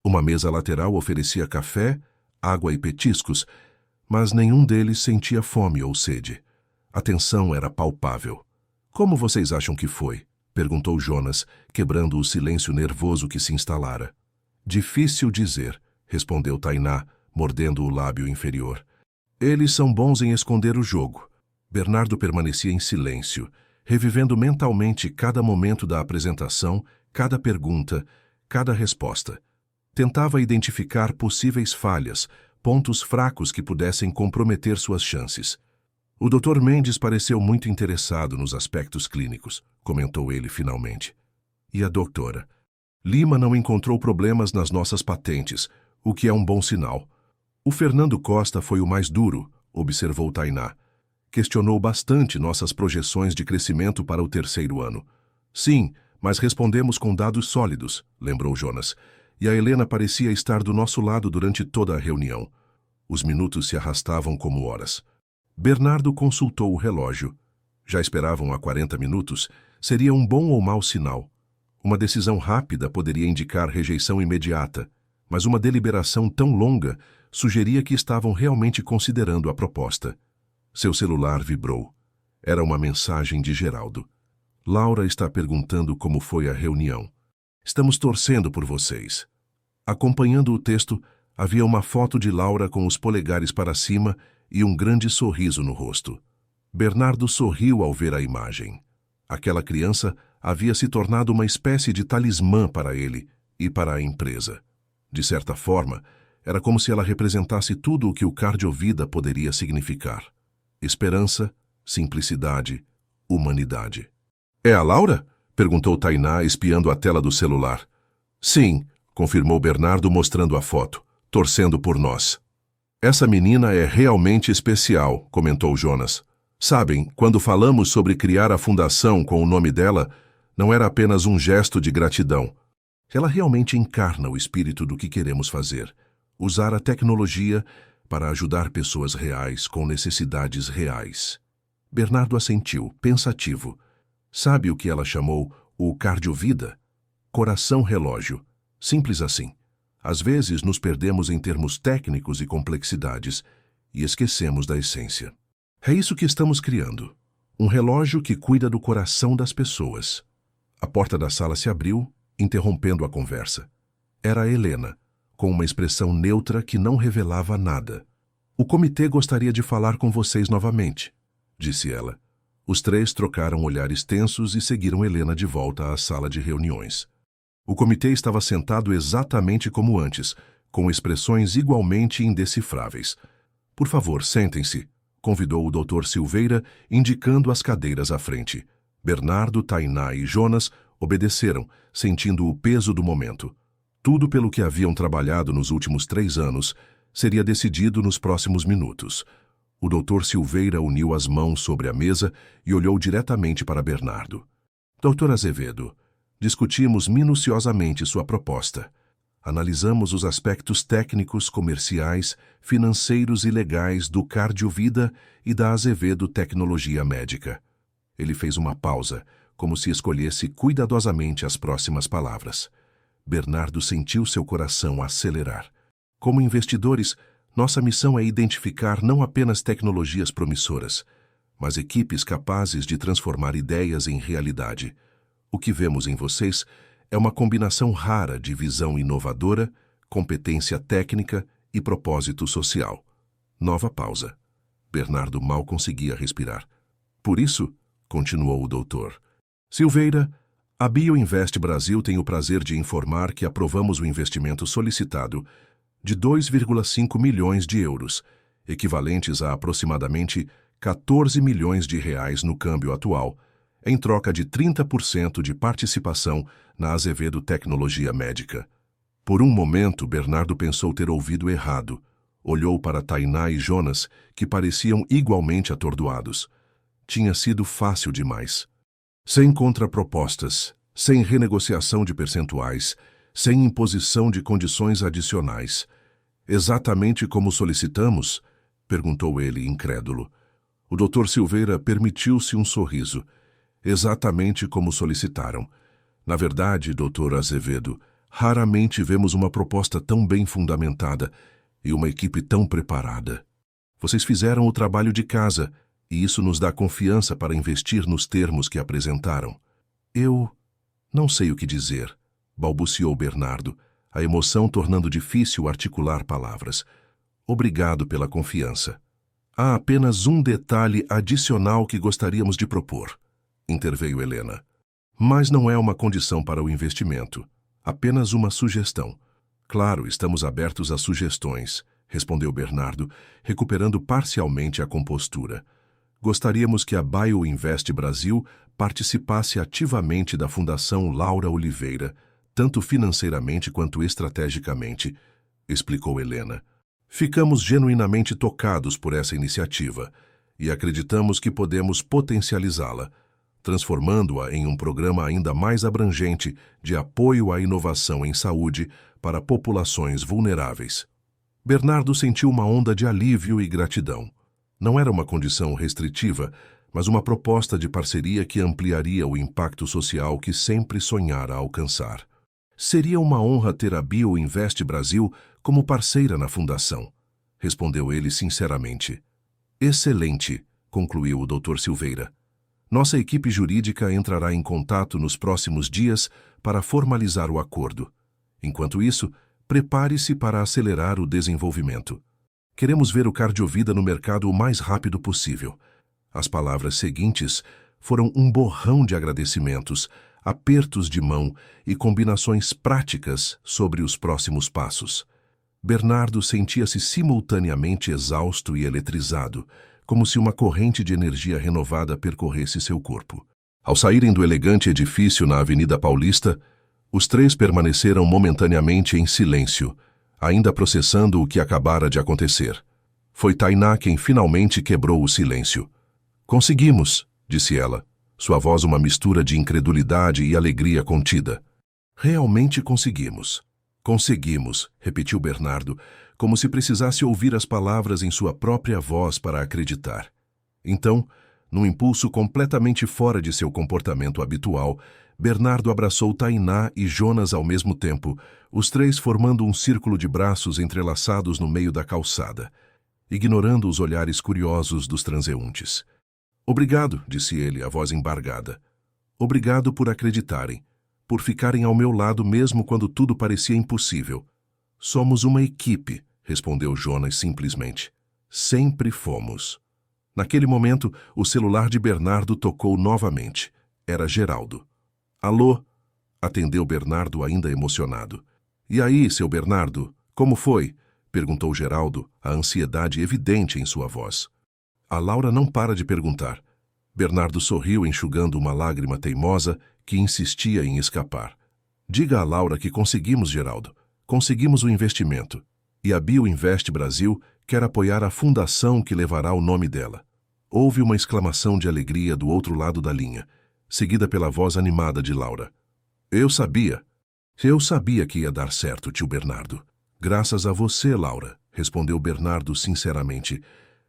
Uma mesa lateral oferecia café, água e petiscos, mas nenhum deles sentia fome ou sede. A tensão era palpável. Como vocês acham que foi? Perguntou Jonas, quebrando o silêncio nervoso que se instalara. Difícil dizer, respondeu Tainá, mordendo o lábio inferior. Eles são bons em esconder o jogo. Bernardo permanecia em silêncio, revivendo mentalmente cada momento da apresentação, cada pergunta, cada resposta. Tentava identificar possíveis falhas, pontos fracos que pudessem comprometer suas chances. O Dr. Mendes pareceu muito interessado nos aspectos clínicos, comentou ele finalmente. E a doutora? Lima não encontrou problemas nas nossas patentes, o que é um bom sinal. O Fernando Costa foi o mais duro, observou Tainá. Questionou bastante nossas projeções de crescimento para o 3º ano. Sim, mas respondemos com dados sólidos, lembrou Jonas. E a Helena parecia estar do nosso lado durante toda a reunião. Os minutos se arrastavam como horas. Bernardo consultou o relógio. Já esperavam há 40 minutos. Seria um bom ou mau sinal. Uma decisão rápida poderia indicar rejeição imediata, mas uma deliberação tão longa sugeria que estavam realmente considerando a proposta. Seu celular vibrou. Era uma mensagem de Geraldo. Laura está perguntando como foi a reunião. Estamos torcendo por vocês. Acompanhando o texto, havia uma foto de Laura com os polegares para cima e um grande sorriso no rosto. Bernardo sorriu ao ver a imagem. Aquela criança havia se tornado uma espécie de talismã para ele e para a empresa. De certa forma, era como se ela representasse tudo o que o Cardiovida poderia significar. Esperança, simplicidade, humanidade. É a Laura? Perguntou Tainá, espiando a tela do celular. Sim, confirmou Bernardo mostrando a foto, torcendo por nós. Essa menina é realmente especial, comentou Jonas. Sabem, quando falamos sobre criar a fundação com o nome dela, não era apenas um gesto de gratidão. Ela realmente encarna o espírito do que queremos fazer. Usar a tecnologia para ajudar pessoas reais com necessidades reais. Bernardo assentiu, pensativo. Sabe o que ela chamou o Cardiovida? Coração-relógio. Simples assim. Às vezes nos perdemos em termos técnicos e complexidades e esquecemos da essência. É isso que estamos criando. Um relógio que cuida do coração das pessoas. A porta da sala se abriu, interrompendo a conversa. Era a Helena, com uma expressão neutra que não revelava nada. O comitê gostaria de falar com vocês novamente, disse ela. Os 3 trocaram olhares tensos e seguiram Helena de volta à sala de reuniões. O comitê estava sentado exatamente como antes, com expressões igualmente indecifráveis. Por favor, sentem-se, convidou o Dr. Silveira, indicando as cadeiras à frente. Bernardo, Tainá e Jonas obedeceram, sentindo o peso do momento. Tudo pelo que haviam trabalhado nos últimos 3 anos seria decidido nos próximos minutos. O Dr. Silveira uniu as mãos sobre a mesa e olhou diretamente para Bernardo. Dr. Azevedo, discutimos minuciosamente sua proposta. Analisamos os aspectos técnicos, comerciais, financeiros e legais do Cardiovida e da Azevedo Tecnologia Médica. Ele fez uma pausa, como se escolhesse cuidadosamente as próximas palavras. Bernardo sentiu seu coração acelerar. Como investidores, nossa missão é identificar não apenas tecnologias promissoras, mas equipes capazes de transformar ideias em realidade. O que vemos em vocês é uma combinação rara de visão inovadora, competência técnica e propósito social. Nova pausa. Bernardo mal conseguia respirar. Por isso, continuou o doutor, Silveira, A BioInvest Brasil tem o prazer de informar que aprovamos o investimento solicitado de 2,5 milhões de euros, equivalentes a aproximadamente 14 milhões de reais no câmbio atual, em troca de 30% de participação na Azevedo Tecnologia Médica. Por um momento, Bernardo pensou ter ouvido errado. Olhou para Tainá e Jonas, que pareciam igualmente atordoados. Tinha sido fácil demais. Sem contrapropostas, sem renegociação de percentuais, sem imposição de condições adicionais. Exatamente como solicitamos? Perguntou ele, incrédulo. O Dr. Silveira permitiu-se um sorriso. Exatamente como solicitaram. Na verdade, Dr. Azevedo, raramente vemos uma proposta tão bem fundamentada e uma equipe tão preparada. Vocês fizeram o trabalho de casa, e isso nos dá confiança para investir nos termos que apresentaram. Eu não sei o que dizer, balbuciou Bernardo, a emoção tornando difícil articular palavras. Obrigado pela confiança. Há apenas um detalhe adicional que gostaríamos de propor, interveio Helena. Mas não é uma condição para o investimento, apenas uma sugestão. Claro, estamos abertos a sugestões, respondeu Bernardo, recuperando parcialmente a compostura. Gostaríamos que a BioInvest Brasil participasse ativamente da Fundação Laura Oliveira, tanto financeiramente quanto estrategicamente, explicou Helena. Ficamos genuinamente tocados por essa iniciativa e acreditamos que podemos potencializá-la, transformando-a em um programa ainda mais abrangente de apoio à inovação em saúde para populações vulneráveis. Bernardo sentiu uma onda de alívio e gratidão. Não era uma condição restritiva, mas uma proposta de parceria que ampliaria o impacto social que sempre sonhara alcançar. Seria uma honra ter a BioInvest Brasil como parceira na fundação, respondeu ele sinceramente. Excelente, concluiu o Dr. Silveira. Nossa equipe jurídica entrará em contato nos próximos dias para formalizar o acordo. Enquanto isso, prepare-se para acelerar o desenvolvimento. Queremos ver o Cardiovida no mercado o mais rápido possível. As palavras seguintes foram um borrão de agradecimentos, apertos de mão e combinações práticas sobre os próximos passos. Bernardo sentia-se simultaneamente exausto e eletrizado, como se uma corrente de energia renovada percorresse seu corpo. Ao saírem do elegante edifício na Avenida Paulista, os três permaneceram momentaneamente em silêncio, ainda processando o que acabara de acontecer. Foi Tainá quem finalmente quebrou o silêncio. Conseguimos, disse ela, sua voz uma mistura de incredulidade e alegria contida. Realmente conseguimos. Conseguimos, repetiu Bernardo, como se precisasse ouvir as palavras em sua própria voz para acreditar. Então, num impulso completamente fora de seu comportamento habitual, Bernardo abraçou Tainá e Jonas ao mesmo tempo, os três formando um círculo de braços entrelaçados no meio da calçada, ignorando os olhares curiosos dos transeuntes. Obrigado, disse ele, a voz embargada. Obrigado por acreditarem, por ficarem ao meu lado mesmo quando tudo parecia impossível. Somos uma equipe, respondeu Jonas simplesmente. Sempre fomos. Naquele momento, o celular de Bernardo tocou novamente. Era Geraldo. Alô? Atendeu Bernardo ainda emocionado. E aí, seu Bernardo, como foi? Perguntou Geraldo, a ansiedade evidente em sua voz. A Laura não para de perguntar. Bernardo sorriu enxugando uma lágrima teimosa que insistia em escapar. Diga a Laura que conseguimos, Geraldo. Conseguimos o investimento. E a BioInvest Brasil quer apoiar a fundação que levará o nome dela. Houve uma exclamação de alegria do outro lado da linha, seguida pela voz animada de Laura. Eu sabia que ia dar certo, tio Bernardo. Graças a você, Laura, respondeu Bernardo sinceramente.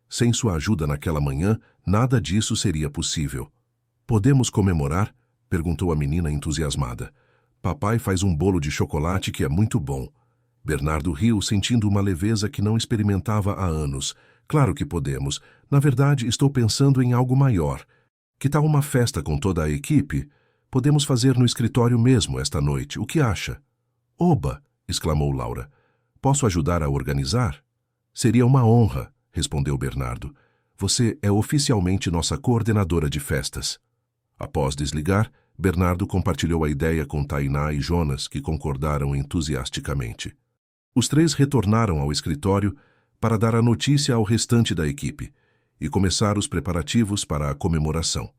Sem sua ajuda naquela manhã, nada disso seria possível. Podemos comemorar? Perguntou a menina entusiasmada. Papai faz um bolo de chocolate que é muito bom. Bernardo riu, sentindo uma leveza que não experimentava há anos. Claro que podemos. Na verdade, estou pensando em algo maior. Que tal uma festa com toda a equipe? Podemos fazer no escritório mesmo esta noite. O que acha? Oba! Exclamou Laura. Posso ajudar a organizar? Seria uma honra, respondeu Bernardo. Você é oficialmente nossa coordenadora de festas. Após desligar, Bernardo compartilhou a ideia com Tainá e Jonas, que concordaram entusiasticamente. Os três retornaram ao escritório para dar a notícia ao restante da equipe e começar os preparativos para a comemoração.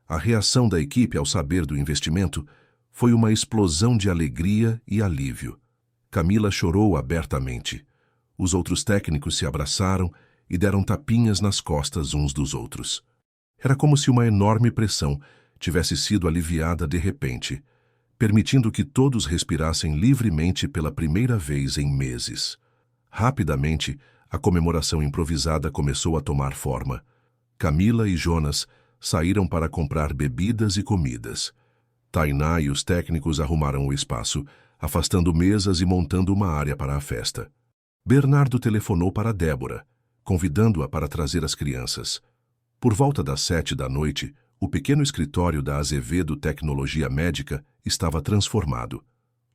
A reação da equipe ao saber do investimento foi uma explosão de alegria e alívio. Camila chorou abertamente. Os outros técnicos se abraçaram e deram tapinhas nas costas uns dos outros. Era como se uma enorme pressão tivesse sido aliviada de repente, permitindo que todos respirassem livremente pela primeira vez em meses. Rapidamente, a comemoração improvisada começou a tomar forma. Camila e Jonas saíram para comprar bebidas e comidas. Tainá e os técnicos arrumaram o espaço, afastando mesas e montando uma área para a festa. Bernardo telefonou para Débora, convidando-a para trazer as crianças. Por volta das 7 da noite, o pequeno escritório da Azevedo Tecnologia Médica estava transformado.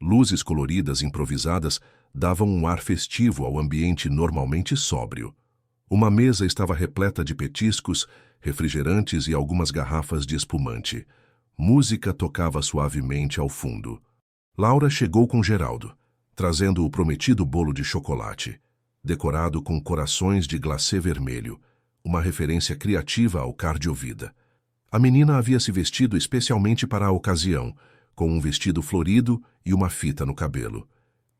Luzes coloridas improvisadas davam um ar festivo ao ambiente normalmente sóbrio. Uma mesa estava repleta de petiscos, refrigerantes e algumas garrafas de espumante. Música tocava suavemente ao fundo. Laura chegou com Geraldo, trazendo o prometido bolo de chocolate, decorado com corações de glacê vermelho, uma referência criativa ao Cardiovida. A menina havia se vestido especialmente para a ocasião, com um vestido florido e uma fita no cabelo.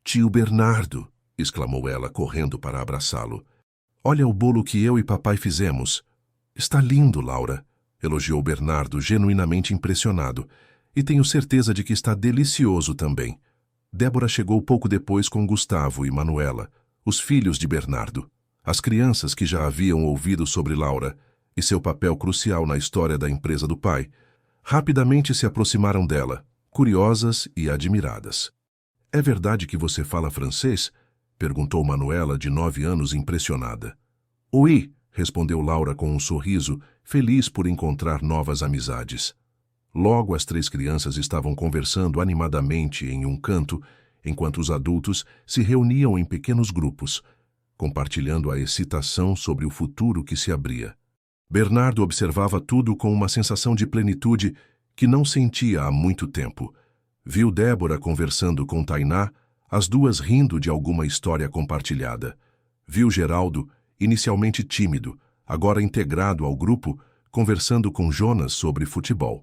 "Tio Bernardo!" exclamou ela, correndo para abraçá-lo. "Olha o bolo que eu e papai fizemos." "Está lindo, Laura", elogiou Bernardo, genuinamente impressionado. "E tenho certeza de que está delicioso também." Débora chegou pouco depois com Gustavo e Manuela, os filhos de Bernardo. As crianças que já haviam ouvido sobre Laura e seu papel crucial na história da empresa do pai, rapidamente se aproximaram dela, curiosas e admiradas. "É verdade que você fala francês?" perguntou Manuela, de 9 anos, impressionada. "Oui", respondeu Laura com um sorriso, feliz por encontrar novas amizades. Logo as 3 crianças estavam conversando animadamente em um canto, enquanto os adultos se reuniam em pequenos grupos, compartilhando a excitação sobre o futuro que se abria. Bernardo observava tudo com uma sensação de plenitude que não sentia há muito tempo. Viu Débora conversando com Tainá, as duas rindo de alguma história compartilhada. Viu Geraldo, inicialmente tímido, agora integrado ao grupo, conversando com Jonas sobre futebol.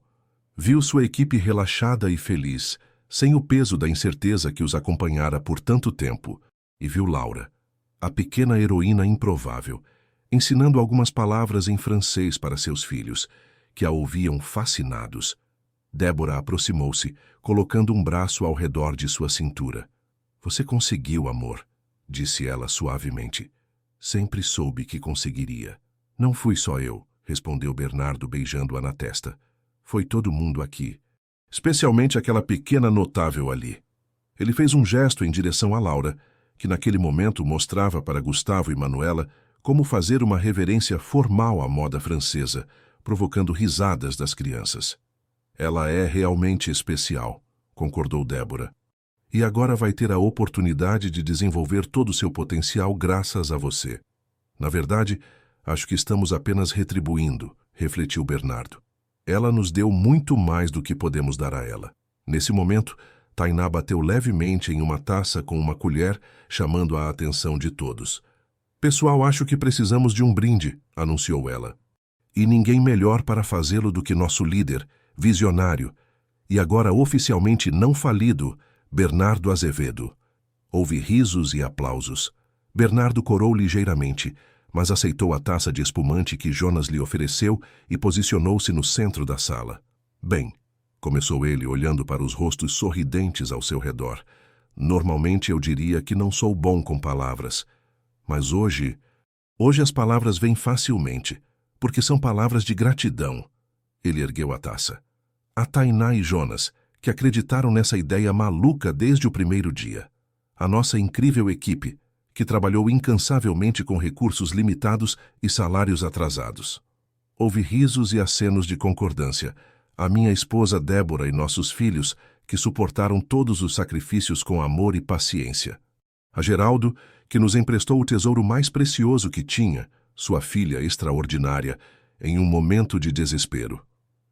Viu sua equipe relaxada e feliz, sem o peso da incerteza que os acompanhara por tanto tempo. E viu Laura, a pequena heroína improvável, ensinando algumas palavras em francês para seus filhos, que a ouviam fascinados. Débora aproximou-se, colocando um braço ao redor de sua cintura. "Você conseguiu, amor", disse ela suavemente. "Sempre soube que conseguiria." "Não fui só eu", respondeu Bernardo, beijando-a na testa. "Foi todo mundo aqui. Especialmente aquela pequena notável ali." Ele fez um gesto em direção a Laura, que naquele momento mostrava para Gustavo e Manuela como fazer uma reverência formal à moda francesa, provocando risadas das crianças. "Ela é realmente especial", concordou Débora. "E agora vai ter a oportunidade de desenvolver todo o seu potencial graças a você." "Na verdade, acho que estamos apenas retribuindo", refletiu Bernardo. "Ela nos deu muito mais do que podemos dar a ela." Nesse momento, Tainá bateu levemente em uma taça com uma colher, chamando a atenção de todos. "Pessoal, acho que precisamos de um brinde", anunciou ela. "E ninguém melhor para fazê-lo do que nosso líder, visionário, e agora oficialmente não falido, Bernardo Azevedo." Houve risos e aplausos. Bernardo corou ligeiramente, mas aceitou a taça de espumante que Jonas lhe ofereceu e posicionou-se no centro da sala. "Bem", começou ele, olhando para os rostos sorridentes ao seu redor, "normalmente eu diria que não sou bom com palavras, mas hoje as palavras vêm facilmente, porque são palavras de gratidão." Ele ergueu a taça. "A Tainá e Jonas, que acreditaram nessa ideia maluca desde o primeiro dia. A nossa incrível equipe, que trabalhou incansavelmente com recursos limitados e salários atrasados." Houve risos e acenos de concordância. A minha esposa Débora e nossos filhos, que suportaram todos os sacrifícios com amor e paciência. A Geraldo, que nos emprestou o tesouro mais precioso que tinha, sua filha extraordinária, em um momento de desespero.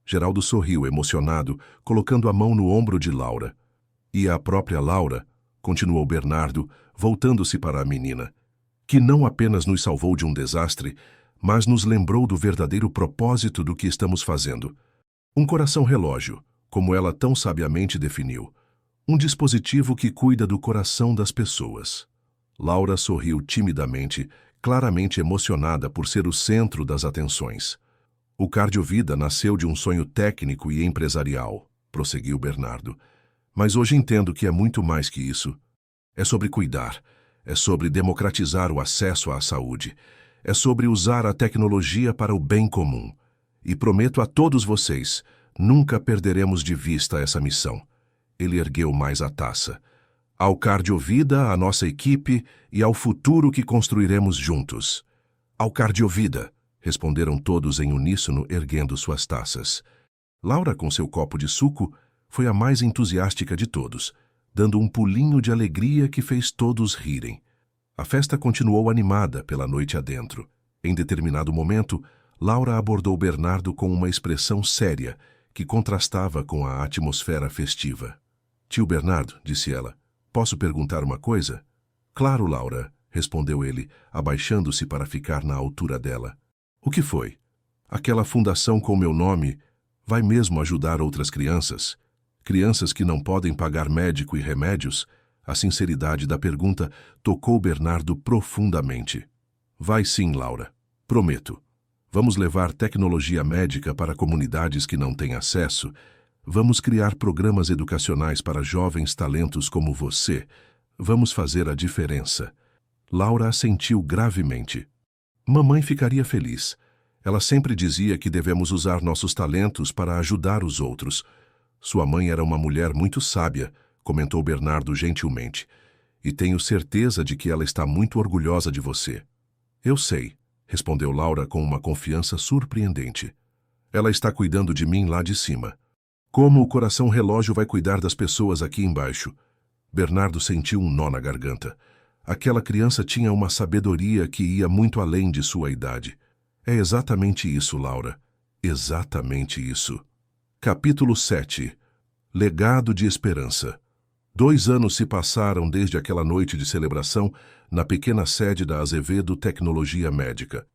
Geraldo sorriu, emocionado, colocando a mão no ombro de Laura. E a própria Laura, continuou Bernardo, voltando-se para a menina, que não apenas nos salvou de um desastre, mas nos lembrou do verdadeiro propósito do que estamos fazendo. Um coração-relógio, como ela tão sabiamente definiu. Um dispositivo que cuida do coração das pessoas. Laura sorriu timidamente, claramente emocionada por ser o centro das atenções. O Cardiovida nasceu de um sonho técnico e empresarial, prosseguiu Bernardo. Mas hoje entendo que é muito mais que isso. É sobre cuidar, é sobre democratizar o acesso à saúde, é sobre usar a tecnologia para o bem comum. E prometo a todos vocês, nunca perderemos de vista essa missão. Ele ergueu mais a taça. Ao Cardiovida, à nossa equipe e ao futuro que construiremos juntos. Ao Cardiovida, responderam todos em uníssono, erguendo suas taças. Laura, com seu copo de suco, foi a mais entusiástica de todos, dando um pulinho de alegria que fez todos rirem. A festa continuou animada pela noite adentro. Em determinado momento, Laura abordou Bernardo com uma expressão séria, que contrastava com a atmosfera festiva. Tio Bernardo, disse ela, posso perguntar uma coisa? Claro, Laura, respondeu ele, abaixando-se para ficar na altura dela. O que foi? Aquela fundação com meu nome vai mesmo ajudar outras crianças? Crianças que não podem pagar médico e remédios? A sinceridade da pergunta tocou Bernardo profundamente. Vai sim, Laura. Prometo. Vamos levar tecnologia médica para comunidades que não têm acesso. Vamos criar programas educacionais para jovens talentos como você. Vamos fazer a diferença. Laura assentiu gravemente. Mamãe ficaria feliz. Ela sempre dizia que devemos usar nossos talentos para ajudar os outros. Sua mãe era uma mulher muito sábia, comentou Bernardo gentilmente. E tenho certeza de que ela está muito orgulhosa de você. Eu sei, respondeu Laura com uma confiança surpreendente. Ela está cuidando de mim lá de cima. Como o coração-relógio vai cuidar das pessoas aqui embaixo? Bernardo sentiu um nó na garganta. Aquela criança tinha uma sabedoria que ia muito além de sua idade. É exatamente isso, Laura. Exatamente isso. Capítulo 7. Legado de esperança. 2 anos se passaram desde aquela noite de celebração na pequena sede da Azevedo Tecnologia Médica.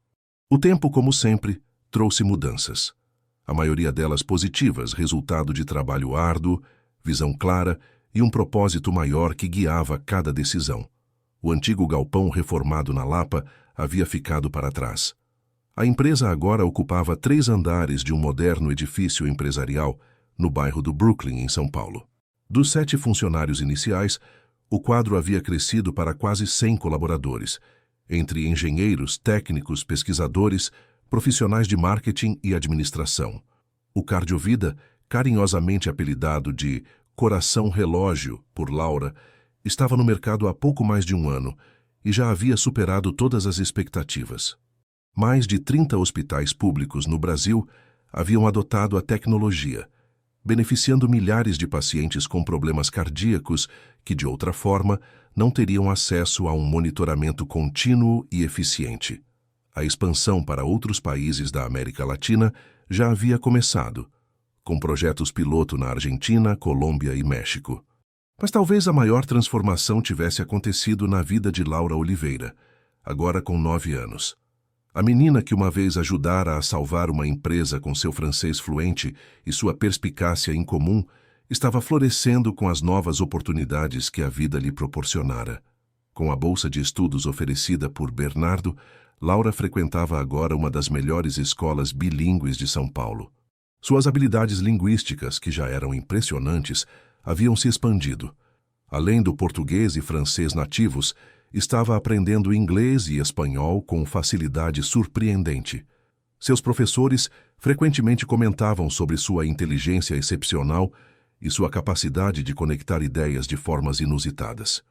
O tempo, como sempre, trouxe mudanças. A maioria delas positivas, resultado de trabalho árduo, visão clara e um propósito maior que guiava cada decisão. O antigo galpão reformado na Lapa havia ficado para trás. A empresa agora ocupava 3 andares de um moderno edifício empresarial no bairro do Brooklyn, em São Paulo. Dos 7 funcionários iniciais, o quadro havia crescido para quase 100 colaboradores, entre engenheiros, técnicos, pesquisadores, profissionais de marketing e administração. O Cardiovida, carinhosamente apelidado de Coração-Relógio por Laura, estava no mercado há pouco mais de 1 ano e já havia superado todas as expectativas. Mais de 30 hospitais públicos no Brasil haviam adotado a tecnologia, beneficiando milhares de pacientes com problemas cardíacos que, de outra forma, não teriam acesso a um monitoramento contínuo e eficiente. A expansão para outros países da América Latina já havia começado, com projetos piloto na Argentina, Colômbia e México. Mas talvez a maior transformação tivesse acontecido na vida de Laura Oliveira, agora com 9 anos. A menina que uma vez ajudara a salvar uma empresa com seu francês fluente e sua perspicácia incomum, estava florescendo com as novas oportunidades que a vida lhe proporcionara. Com a bolsa de estudos oferecida por Bernardo, Laura frequentava agora uma das melhores escolas bilíngues de São Paulo. Suas habilidades linguísticas, que já eram impressionantes, haviam se expandido. Além do português e francês nativos, estava aprendendo inglês e espanhol com facilidade surpreendente. Seus professores frequentemente comentavam sobre sua inteligência excepcional e sua capacidade de conectar ideias de formas inusitadas.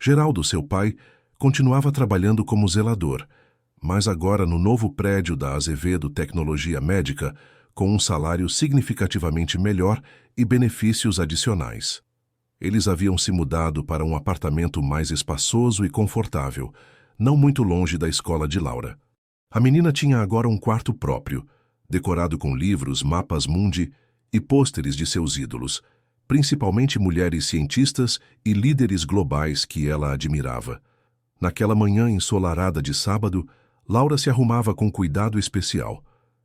Geraldo, seu pai, continuava trabalhando como zelador, mas agora no novo prédio da Azevedo Tecnologia Médica, com um salário significativamente melhor e benefícios adicionais. Eles haviam se mudado para um apartamento mais espaçoso e confortável, não muito longe da escola de Laura. A menina tinha agora um quarto próprio, decorado com livros, mapas mundi e pôsteres de seus ídolos, principalmente mulheres cientistas e líderes globais que ela admirava. Naquela manhã ensolarada de sábado, Laura se arrumava com cuidado especial.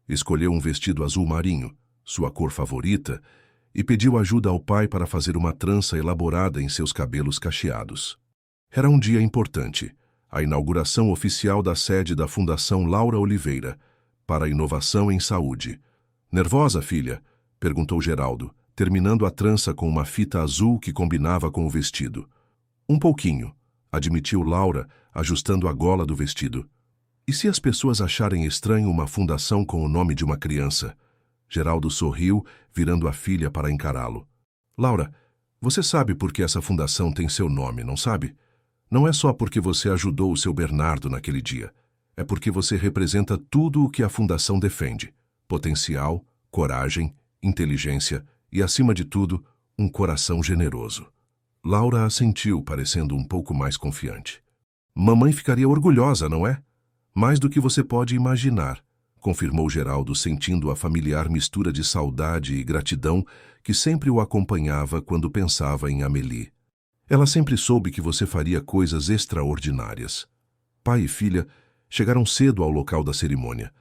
Escolheu um vestido azul marinho, sua cor favorita, e pediu ajuda ao pai para fazer uma trança elaborada em seus cabelos cacheados. Era um dia importante, a inauguração oficial da sede da Fundação Laura Oliveira, para a inovação em saúde. "Nervosa, filha?" perguntou Geraldo, terminando a trança com uma fita azul que combinava com o vestido. "Um pouquinho", admitiu Laura, ajustando a gola do vestido. "E se as pessoas acharem estranho uma fundação com o nome de uma criança?" Geraldo sorriu, virando a filha para encará-lo. "Laura, você sabe por que essa fundação tem seu nome, não sabe? Não é só porque você ajudou o seu Bernardo naquele dia. É porque você representa tudo o que a fundação defende: potencial, coragem, inteligência e, acima de tudo, um coração generoso." Laura assentiu, parecendo um pouco mais confiante. "Mamãe ficaria orgulhosa, não é? Mais do que você pode imaginar", confirmou Geraldo, sentindo a familiar mistura de saudade e gratidão que sempre o acompanhava quando pensava em Amélie. "Ela sempre soube que você faria coisas extraordinárias." Pai e filha chegaram cedo ao local da cerimônia,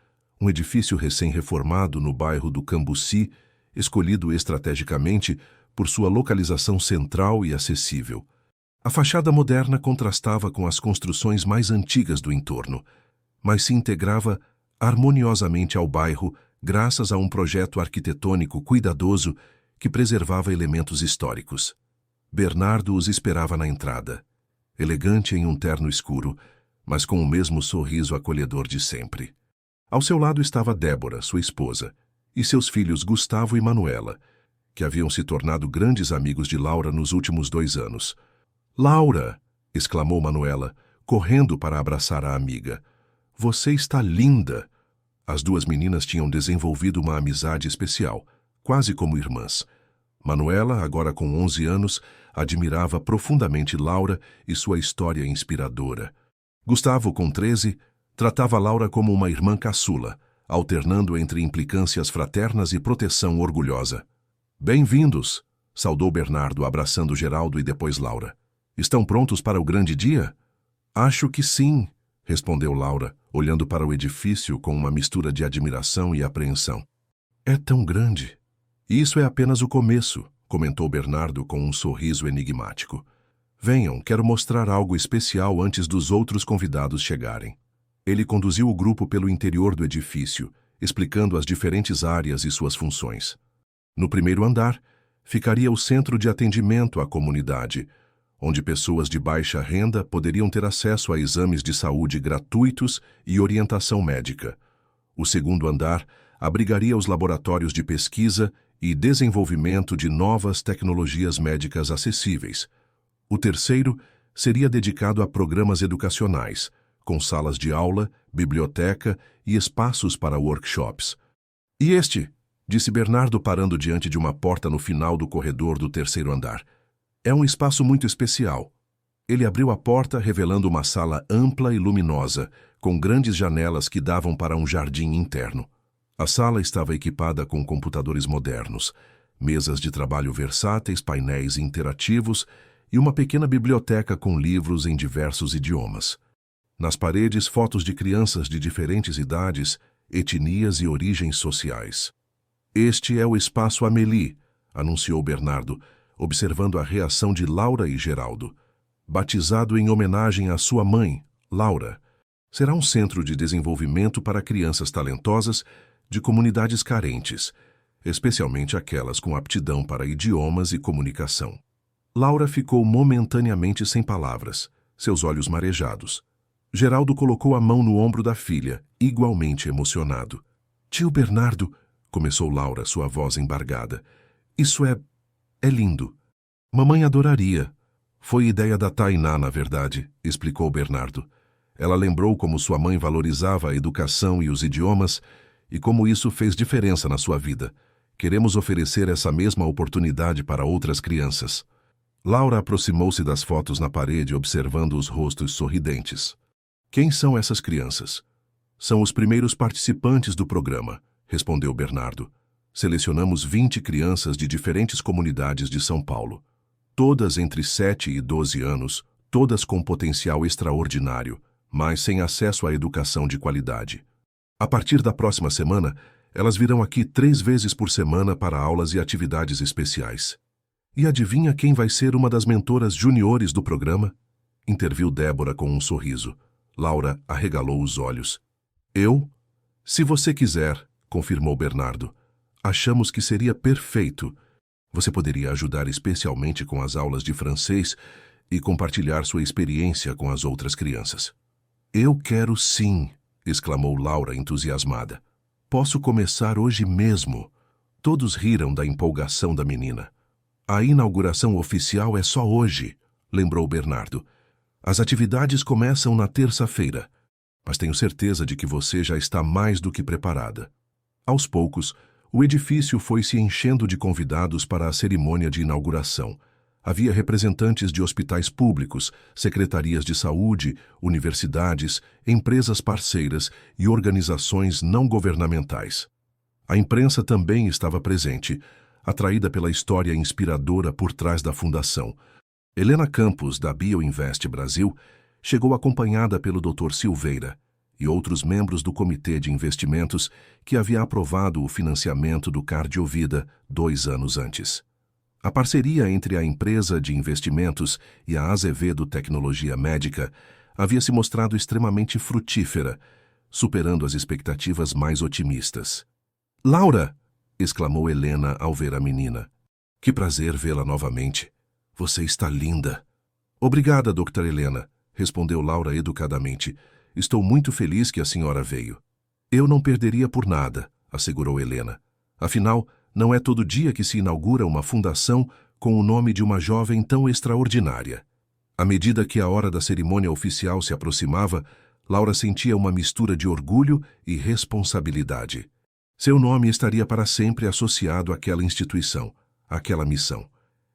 um edifício recém-reformado no bairro do Cambuci, escolhido estrategicamente por sua localização central e acessível. A fachada moderna contrastava com as construções mais antigas do entorno, mas se integrava harmoniosamente ao bairro graças a um projeto arquitetônico cuidadoso que preservava elementos históricos. Bernardo os esperava na entrada, elegante em um terno escuro, mas com o mesmo sorriso acolhedor de sempre. Ao seu lado estava Débora, sua esposa, e seus filhos Gustavo e Manuela, que haviam se tornado grandes amigos de Laura nos últimos 2 anos. "Laura!" exclamou Manuela, correndo para abraçar a amiga. "Você está linda!" As duas meninas tinham desenvolvido uma amizade especial, quase como irmãs. Manuela, agora com 11 anos, admirava profundamente Laura e sua história inspiradora. Gustavo, com 13, tratava Laura como uma irmã caçula, alternando entre implicâncias fraternas e proteção orgulhosa. "Bem-vindos!" saudou Bernardo, abraçando Geraldo e depois Laura. "Estão prontos para o grande dia?" "Acho que sim", respondeu Laura, olhando para o edifício com uma mistura de admiração e apreensão. "É tão grande." "Isso é apenas o começo", comentou Bernardo com um sorriso enigmático. "Venham, quero mostrar algo especial antes dos outros convidados chegarem." Ele conduziu o grupo pelo interior do edifício, explicando as diferentes áreas e suas funções. No primeiro andar, ficaria o centro de atendimento à comunidade, onde pessoas de baixa renda poderiam ter acesso a exames de saúde gratuitos e orientação médica. O segundo andar abrigaria os laboratórios de pesquisa e desenvolvimento de novas tecnologias médicas acessíveis. O terceiro seria dedicado a programas educacionais, com salas de aula, biblioteca e espaços para workshops. "E este?", disse Bernardo, parando diante de uma porta no final do corredor do terceiro andar. "É um espaço muito especial." Ele abriu a porta, revelando uma sala ampla e luminosa, com grandes janelas que davam para um jardim interno. A sala estava equipada com computadores modernos, mesas de trabalho versáteis, painéis interativos e uma pequena biblioteca com livros em diversos idiomas. Nas paredes, fotos de crianças de diferentes idades, etnias e origens sociais. "Este é o Espaço Amélie", anunciou Bernardo, observando a reação de Laura e Geraldo. "Batizado em homenagem à sua mãe, Laura, será um centro de desenvolvimento para crianças talentosas de comunidades carentes, especialmente aquelas com aptidão para idiomas e comunicação." Laura ficou momentaneamente sem palavras, seus olhos marejados. Geraldo colocou a mão no ombro da filha, igualmente emocionado. "Tio Bernardo", começou Laura, sua voz embargada. "Isso é lindo. Mamãe adoraria." "Foi ideia da Tainá, na verdade", explicou Bernardo. "Ela lembrou como sua mãe valorizava a educação e os idiomas e como isso fez diferença na sua vida. Queremos oferecer essa mesma oportunidade para outras crianças." Laura aproximou-se das fotos na parede, observando os rostos sorridentes. "Quem são essas crianças?" "São os primeiros participantes do programa", respondeu Bernardo. Selecionamos 20 crianças de diferentes comunidades de São Paulo. Todas entre 7 e 12 anos, todas com potencial extraordinário, mas sem acesso à educação de qualidade. A partir da próxima semana, elas virão aqui 3 vezes por semana para aulas e atividades especiais. E adivinha quem vai ser uma das mentoras juniores do programa? Interviu Débora com um sorriso. Laura arregalou os olhos. Eu? Se você quiser, confirmou Bernardo. Achamos que seria perfeito. Você poderia ajudar especialmente com as aulas de francês e compartilhar sua experiência com as outras crianças. Eu quero sim, exclamou Laura entusiasmada. Posso começar hoje mesmo. Todos riram da empolgação da menina. A inauguração oficial é só hoje, lembrou Bernardo. As atividades começam na terça-feira, mas tenho certeza de que você já está mais do que preparada. Aos poucos, o edifício foi se enchendo de convidados para a cerimônia de inauguração. Havia representantes de hospitais públicos, secretarias de saúde, universidades, empresas parceiras e organizações não governamentais. A imprensa também estava presente, atraída pela história inspiradora por trás da fundação. Helena Campos, da BioInvest Brasil, chegou acompanhada pelo Dr. Silveira e outros membros do Comitê de Investimentos que havia aprovado o financiamento do Cardiovida 2 anos antes. A parceria entre a empresa de investimentos e a Azevedo Tecnologia Médica havia se mostrado extremamente frutífera, superando as expectativas mais otimistas. "Laura!" exclamou Helena ao ver a menina. "Que prazer vê-la novamente. Você está linda." "Obrigada, Dr. Helena", respondeu Laura educadamente. "Estou muito feliz que a senhora veio." "Eu não perderia por nada", assegurou Helena. "Afinal, não é todo dia que se inaugura uma fundação com o nome de uma jovem tão extraordinária." À medida que a hora da cerimônia oficial se aproximava, Laura sentia uma mistura de orgulho e responsabilidade. Seu nome estaria para sempre associado àquela instituição, àquela missão.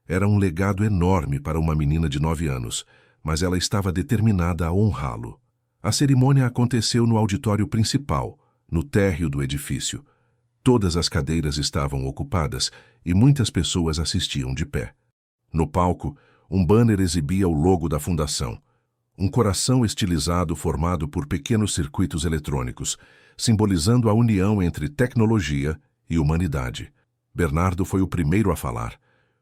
Era um legado enorme para uma menina de 9 anos, mas ela estava determinada a honrá-lo. A cerimônia aconteceu no auditório principal, no térreo do edifício. Todas as cadeiras estavam ocupadas e muitas pessoas assistiam de pé. No palco, um banner exibia o logo da fundação. Um coração estilizado formado por pequenos circuitos eletrônicos, simbolizando a união entre tecnologia e humanidade. Bernardo foi o primeiro a falar.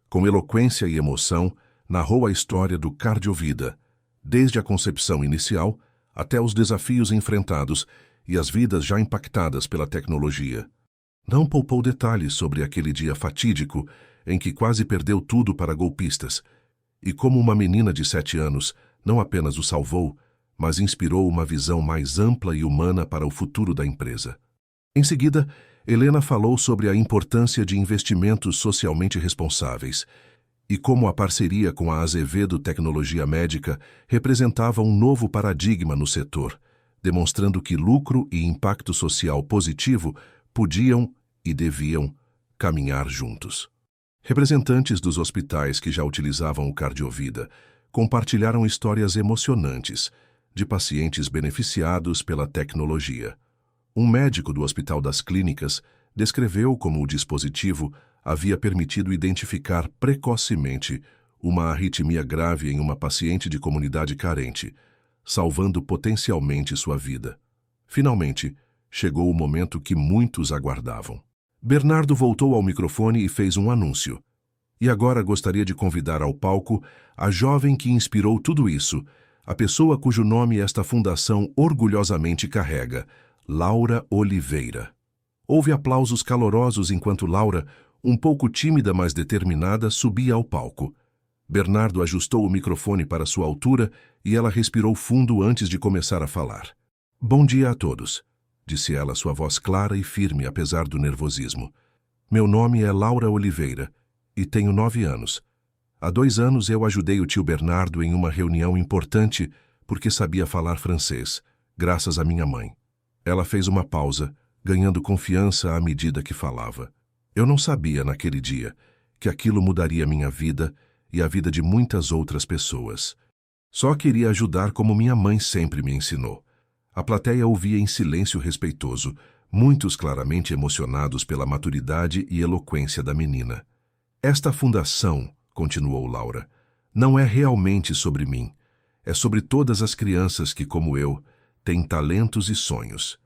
Com eloquência e emoção, narrou a história do Cardiovida, desde a concepção inicial até os desafios enfrentados e as vidas já impactadas pela tecnologia. Não poupou detalhes sobre aquele dia fatídico em que quase perdeu tudo para golpistas, e como uma menina de 7 anos não apenas o salvou, mas inspirou uma visão mais ampla e humana para o futuro da empresa. Em seguida, Helena falou sobre a importância de investimentos socialmente responsáveis e como a parceria com a Azevedo Tecnologia Médica representava um novo paradigma no setor, demonstrando que lucro e impacto social positivo podiam e deviam caminhar juntos. Representantes dos hospitais que já utilizavam o Cardiovida compartilharam histórias emocionantes de pacientes beneficiados pela tecnologia. Um médico do Hospital das Clínicas descreveu como o dispositivo havia permitido identificar precocemente uma arritmia grave em uma paciente de comunidade carente, salvando potencialmente sua vida. Finalmente, chegou o momento que muitos aguardavam. Bernardo voltou ao microfone e fez um anúncio. E agora gostaria de convidar ao palco a jovem que inspirou tudo isso, a pessoa cujo nome esta fundação orgulhosamente carrega, Laura Oliveira. Houve aplausos calorosos enquanto Laura, um pouco tímida mas determinada, subia ao palco. Bernardo ajustou o microfone para sua altura e ela respirou fundo antes de começar a falar. "Bom dia a todos", disse ela, sua voz clara e firme apesar do nervosismo. "Meu nome é Laura Oliveira e tenho 9 anos. Há 2 anos eu ajudei o tio Bernardo em uma reunião importante porque sabia falar francês, graças à minha mãe. Ela fez uma pausa, ganhando confiança à medida que falava. Eu não sabia naquele dia que aquilo mudaria minha vida e a vida de muitas outras pessoas. Só queria ajudar como minha mãe sempre me ensinou." A plateia ouvia em silêncio respeitoso, muitos claramente emocionados pela maturidade e eloquência da menina. Esta fundação, continuou Laura, não é realmente sobre mim. É sobre todas as crianças que, como eu, têm talentos e sonhos,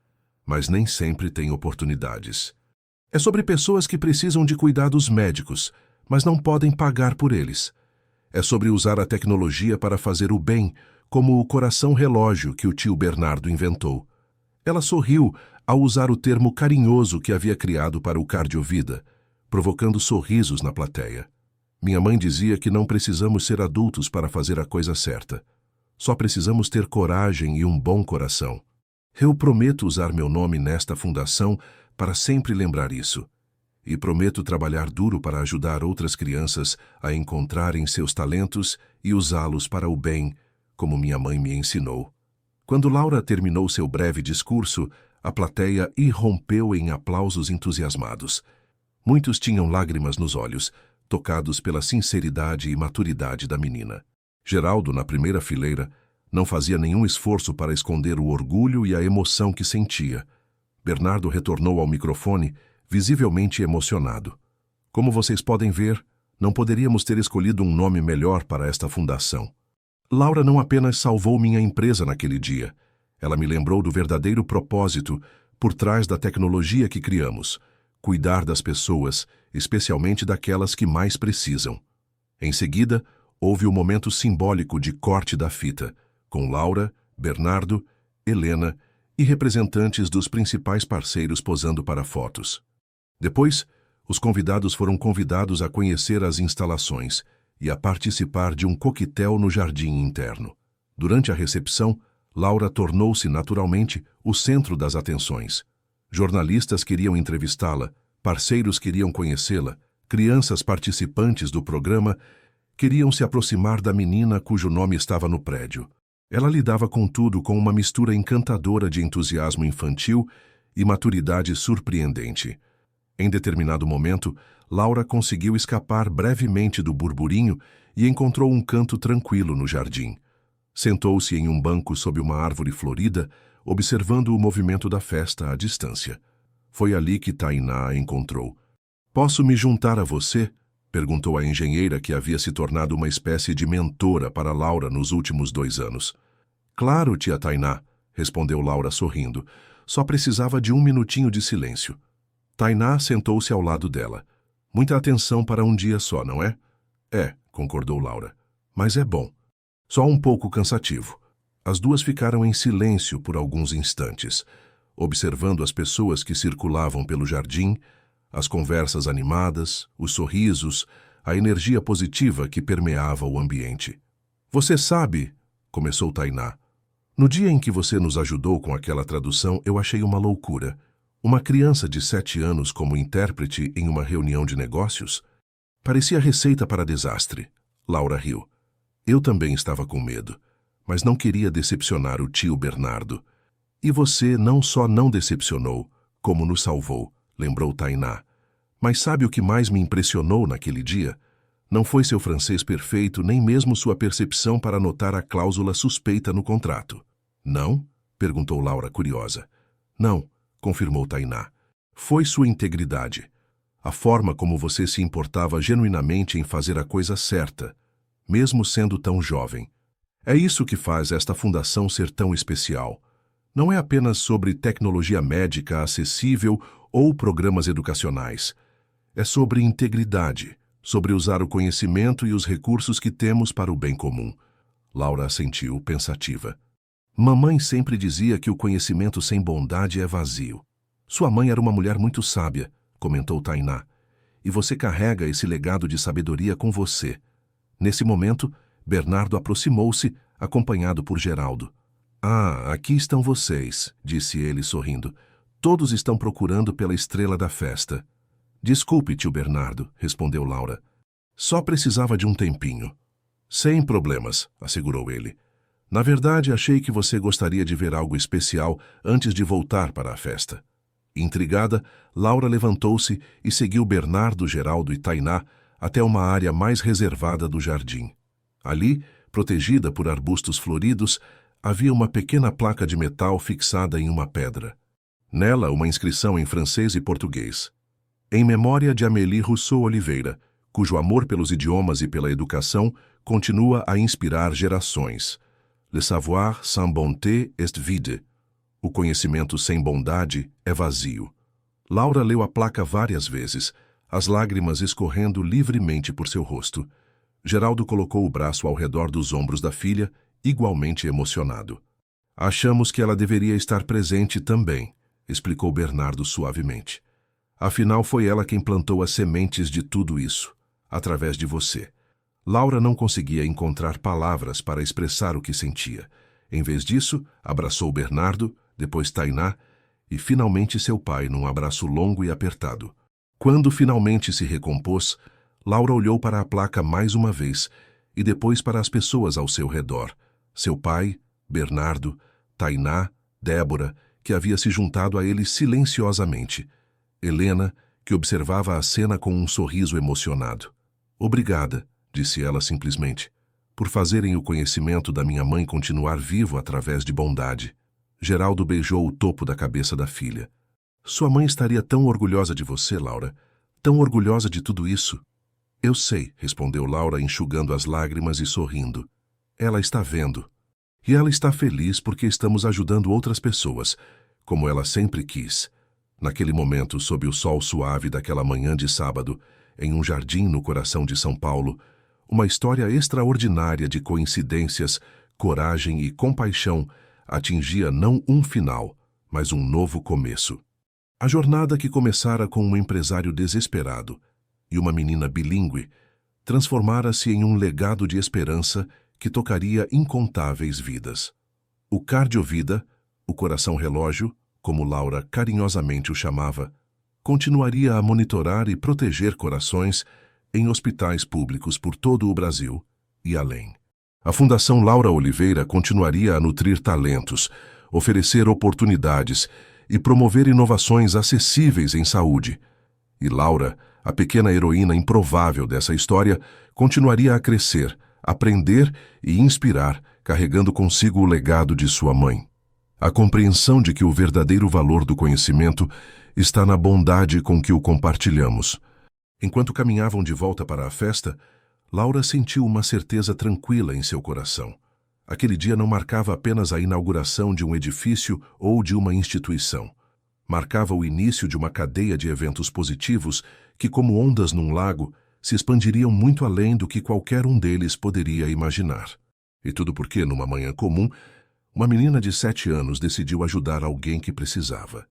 mas nem sempre têm oportunidades. É sobre pessoas que precisam de cuidados médicos, mas não podem pagar por eles. É sobre usar a tecnologia para fazer o bem, como o coração relógio que o tio Bernardo inventou. Ela sorriu ao usar o termo carinhoso que havia criado para o Cardiovida, provocando sorrisos na plateia. Minha mãe dizia que não precisamos ser adultos para fazer a coisa certa. Só precisamos ter coragem e um bom coração. Eu prometo usar meu nome nesta fundação para sempre lembrar isso. E prometo trabalhar duro para ajudar outras crianças a encontrarem seus talentos e usá-los para o bem, como minha mãe me ensinou. Quando Laura terminou seu breve discurso, a plateia irrompeu em aplausos entusiasmados. Muitos tinham lágrimas nos olhos, tocados pela sinceridade e maturidade da menina. Geraldo, na primeira fileira, não fazia nenhum esforço para esconder o orgulho e a emoção que sentia. Bernardo retornou ao microfone, visivelmente emocionado. Como vocês podem ver, não poderíamos ter escolhido um nome melhor para esta fundação. Laura não apenas salvou minha empresa naquele dia, ela me lembrou do verdadeiro propósito por trás da tecnologia que criamos, cuidar das pessoas, especialmente daquelas que mais precisam. Em seguida, houve o momento simbólico de corte da fita, com Laura, Bernardo, Helena e representantes dos principais parceiros posando para fotos. Depois, os convidados foram convidados a conhecer as instalações e a participar de um coquetel no jardim interno. Durante a recepção, Laura tornou-se naturalmente o centro das atenções. Jornalistas queriam entrevistá-la, parceiros queriam conhecê-la, crianças participantes do programa queriam se aproximar da menina cujo nome estava no prédio. Ela lidava com tudo com uma mistura encantadora de entusiasmo infantil e maturidade surpreendente. Em determinado momento, Laura conseguiu escapar brevemente do burburinho e encontrou um canto tranquilo no jardim. Sentou-se em um banco sob uma árvore florida, observando o movimento da festa à distância. Foi ali que Tainá a encontrou. "Posso me juntar a você?" perguntou a engenheira que havia se tornado uma espécie de mentora para Laura nos últimos 2 anos. "Claro, tia Tainá", respondeu Laura sorrindo. Só precisava de 1 minutinho de silêncio. Tainá sentou-se ao lado dela. "Muita atenção para um dia só, não é?" "É", concordou Laura. "Mas é bom. Só um pouco cansativo." As duas ficaram em silêncio por alguns instantes, observando as pessoas que circulavam pelo jardim, as conversas animadas, os sorrisos, a energia positiva que permeava o ambiente. "Você sabe", começou Tainá, "no dia em que você nos ajudou com aquela tradução, eu achei uma loucura. Uma criança de 7 anos como intérprete em uma reunião de negócios? Parecia receita para desastre." Laura riu. "Eu também estava com medo, mas não queria decepcionar o tio Bernardo. E você não só não decepcionou, como nos salvou", lembrou Tainá. "Mas sabe o que mais me impressionou naquele dia? Não foi seu francês perfeito, nem mesmo sua percepção para notar a cláusula suspeita no contrato." "Não?" perguntou Laura curiosa. "Não", confirmou Tainá. "Foi sua integridade. A forma como você se importava genuinamente em fazer a coisa certa, mesmo sendo tão jovem. É isso que faz esta fundação ser tão especial. Não é apenas sobre tecnologia médica acessível ou programas educacionais. É sobre integridade, sobre usar o conhecimento e os recursos que temos para o bem comum." Laura assentiu, pensativa. "Mamãe sempre dizia que o conhecimento sem bondade é vazio. Sua mãe era uma mulher muito sábia", comentou Tainá. "E você carrega esse legado de sabedoria com você." Nesse momento, Bernardo aproximou-se, acompanhado por Geraldo. "Ah, aqui estão vocês", disse ele sorrindo. "Todos estão procurando pela estrela da festa." "Desculpe, tio Bernardo", respondeu Laura. "Só precisava de um tempinho." "Sem problemas", assegurou ele. "Na verdade, achei que você gostaria de ver algo especial antes de voltar para a festa." Intrigada, Laura levantou-se e seguiu Bernardo, Geraldo e Tainá até uma área mais reservada do jardim. Ali, protegida por arbustos floridos, havia uma pequena placa de metal fixada em uma pedra. Nela, uma inscrição em francês e português. Em memória de Amélie Rousseau Oliveira, cujo amor pelos idiomas e pela educação continua a inspirar gerações. Le savoir sans bonté est vide. O conhecimento sem bondade é vazio. Laura leu a placa várias vezes, as lágrimas escorrendo livremente por seu rosto. Geraldo colocou o braço ao redor dos ombros da filha, igualmente emocionado. Achamos que ela deveria estar presente também, explicou Bernardo suavemente. Afinal, foi ela quem plantou as sementes de tudo isso, através de você. Laura não conseguia encontrar palavras para expressar o que sentia. Em vez disso, abraçou Bernardo, depois Tainá e finalmente seu pai num abraço longo e apertado. Quando finalmente se recompôs, Laura olhou para a placa mais uma vez e depois para as pessoas ao seu redor. Seu pai, Bernardo, Tainá, Débora, que havia se juntado a ele silenciosamente. Helena, que observava a cena com um sorriso emocionado. Obrigada, disse ela simplesmente, por fazerem o conhecimento da minha mãe continuar vivo através de bondade. Geraldo beijou o topo da cabeça da filha. Sua mãe estaria tão orgulhosa de você, Laura, tão orgulhosa de tudo isso. Eu sei, respondeu Laura enxugando as lágrimas e sorrindo. Ela está vendo. E ela está feliz porque estamos ajudando outras pessoas, como ela sempre quis. Naquele momento, sob o sol suave daquela manhã de sábado, em um jardim no coração de São Paulo, uma história extraordinária de coincidências, coragem e compaixão atingia não um final, mas um novo começo. A jornada que começara com um empresário desesperado e uma menina bilíngue transformara-se em um legado de esperança que tocaria incontáveis vidas. O Cardiovida, o coração-relógio, como Laura carinhosamente o chamava, continuaria a monitorar e proteger corações em hospitais públicos por todo o Brasil e além. A Fundação Laura Oliveira continuaria a nutrir talentos, oferecer oportunidades e promover inovações acessíveis em saúde. E Laura, a pequena heroína improvável dessa história, continuaria a crescer, aprender e inspirar, carregando consigo o legado de sua mãe. A compreensão de que o verdadeiro valor do conhecimento está na bondade com que o compartilhamos. Enquanto caminhavam de volta para a festa, Laura sentiu uma certeza tranquila em seu coração. Aquele dia não marcava apenas a inauguração de um edifício ou de uma instituição. Marcava o início de uma cadeia de eventos positivos que, como ondas num lago, se expandiriam muito além do que qualquer um deles poderia imaginar. E tudo porque, numa manhã comum, uma menina de 7 anos decidiu ajudar alguém que precisava.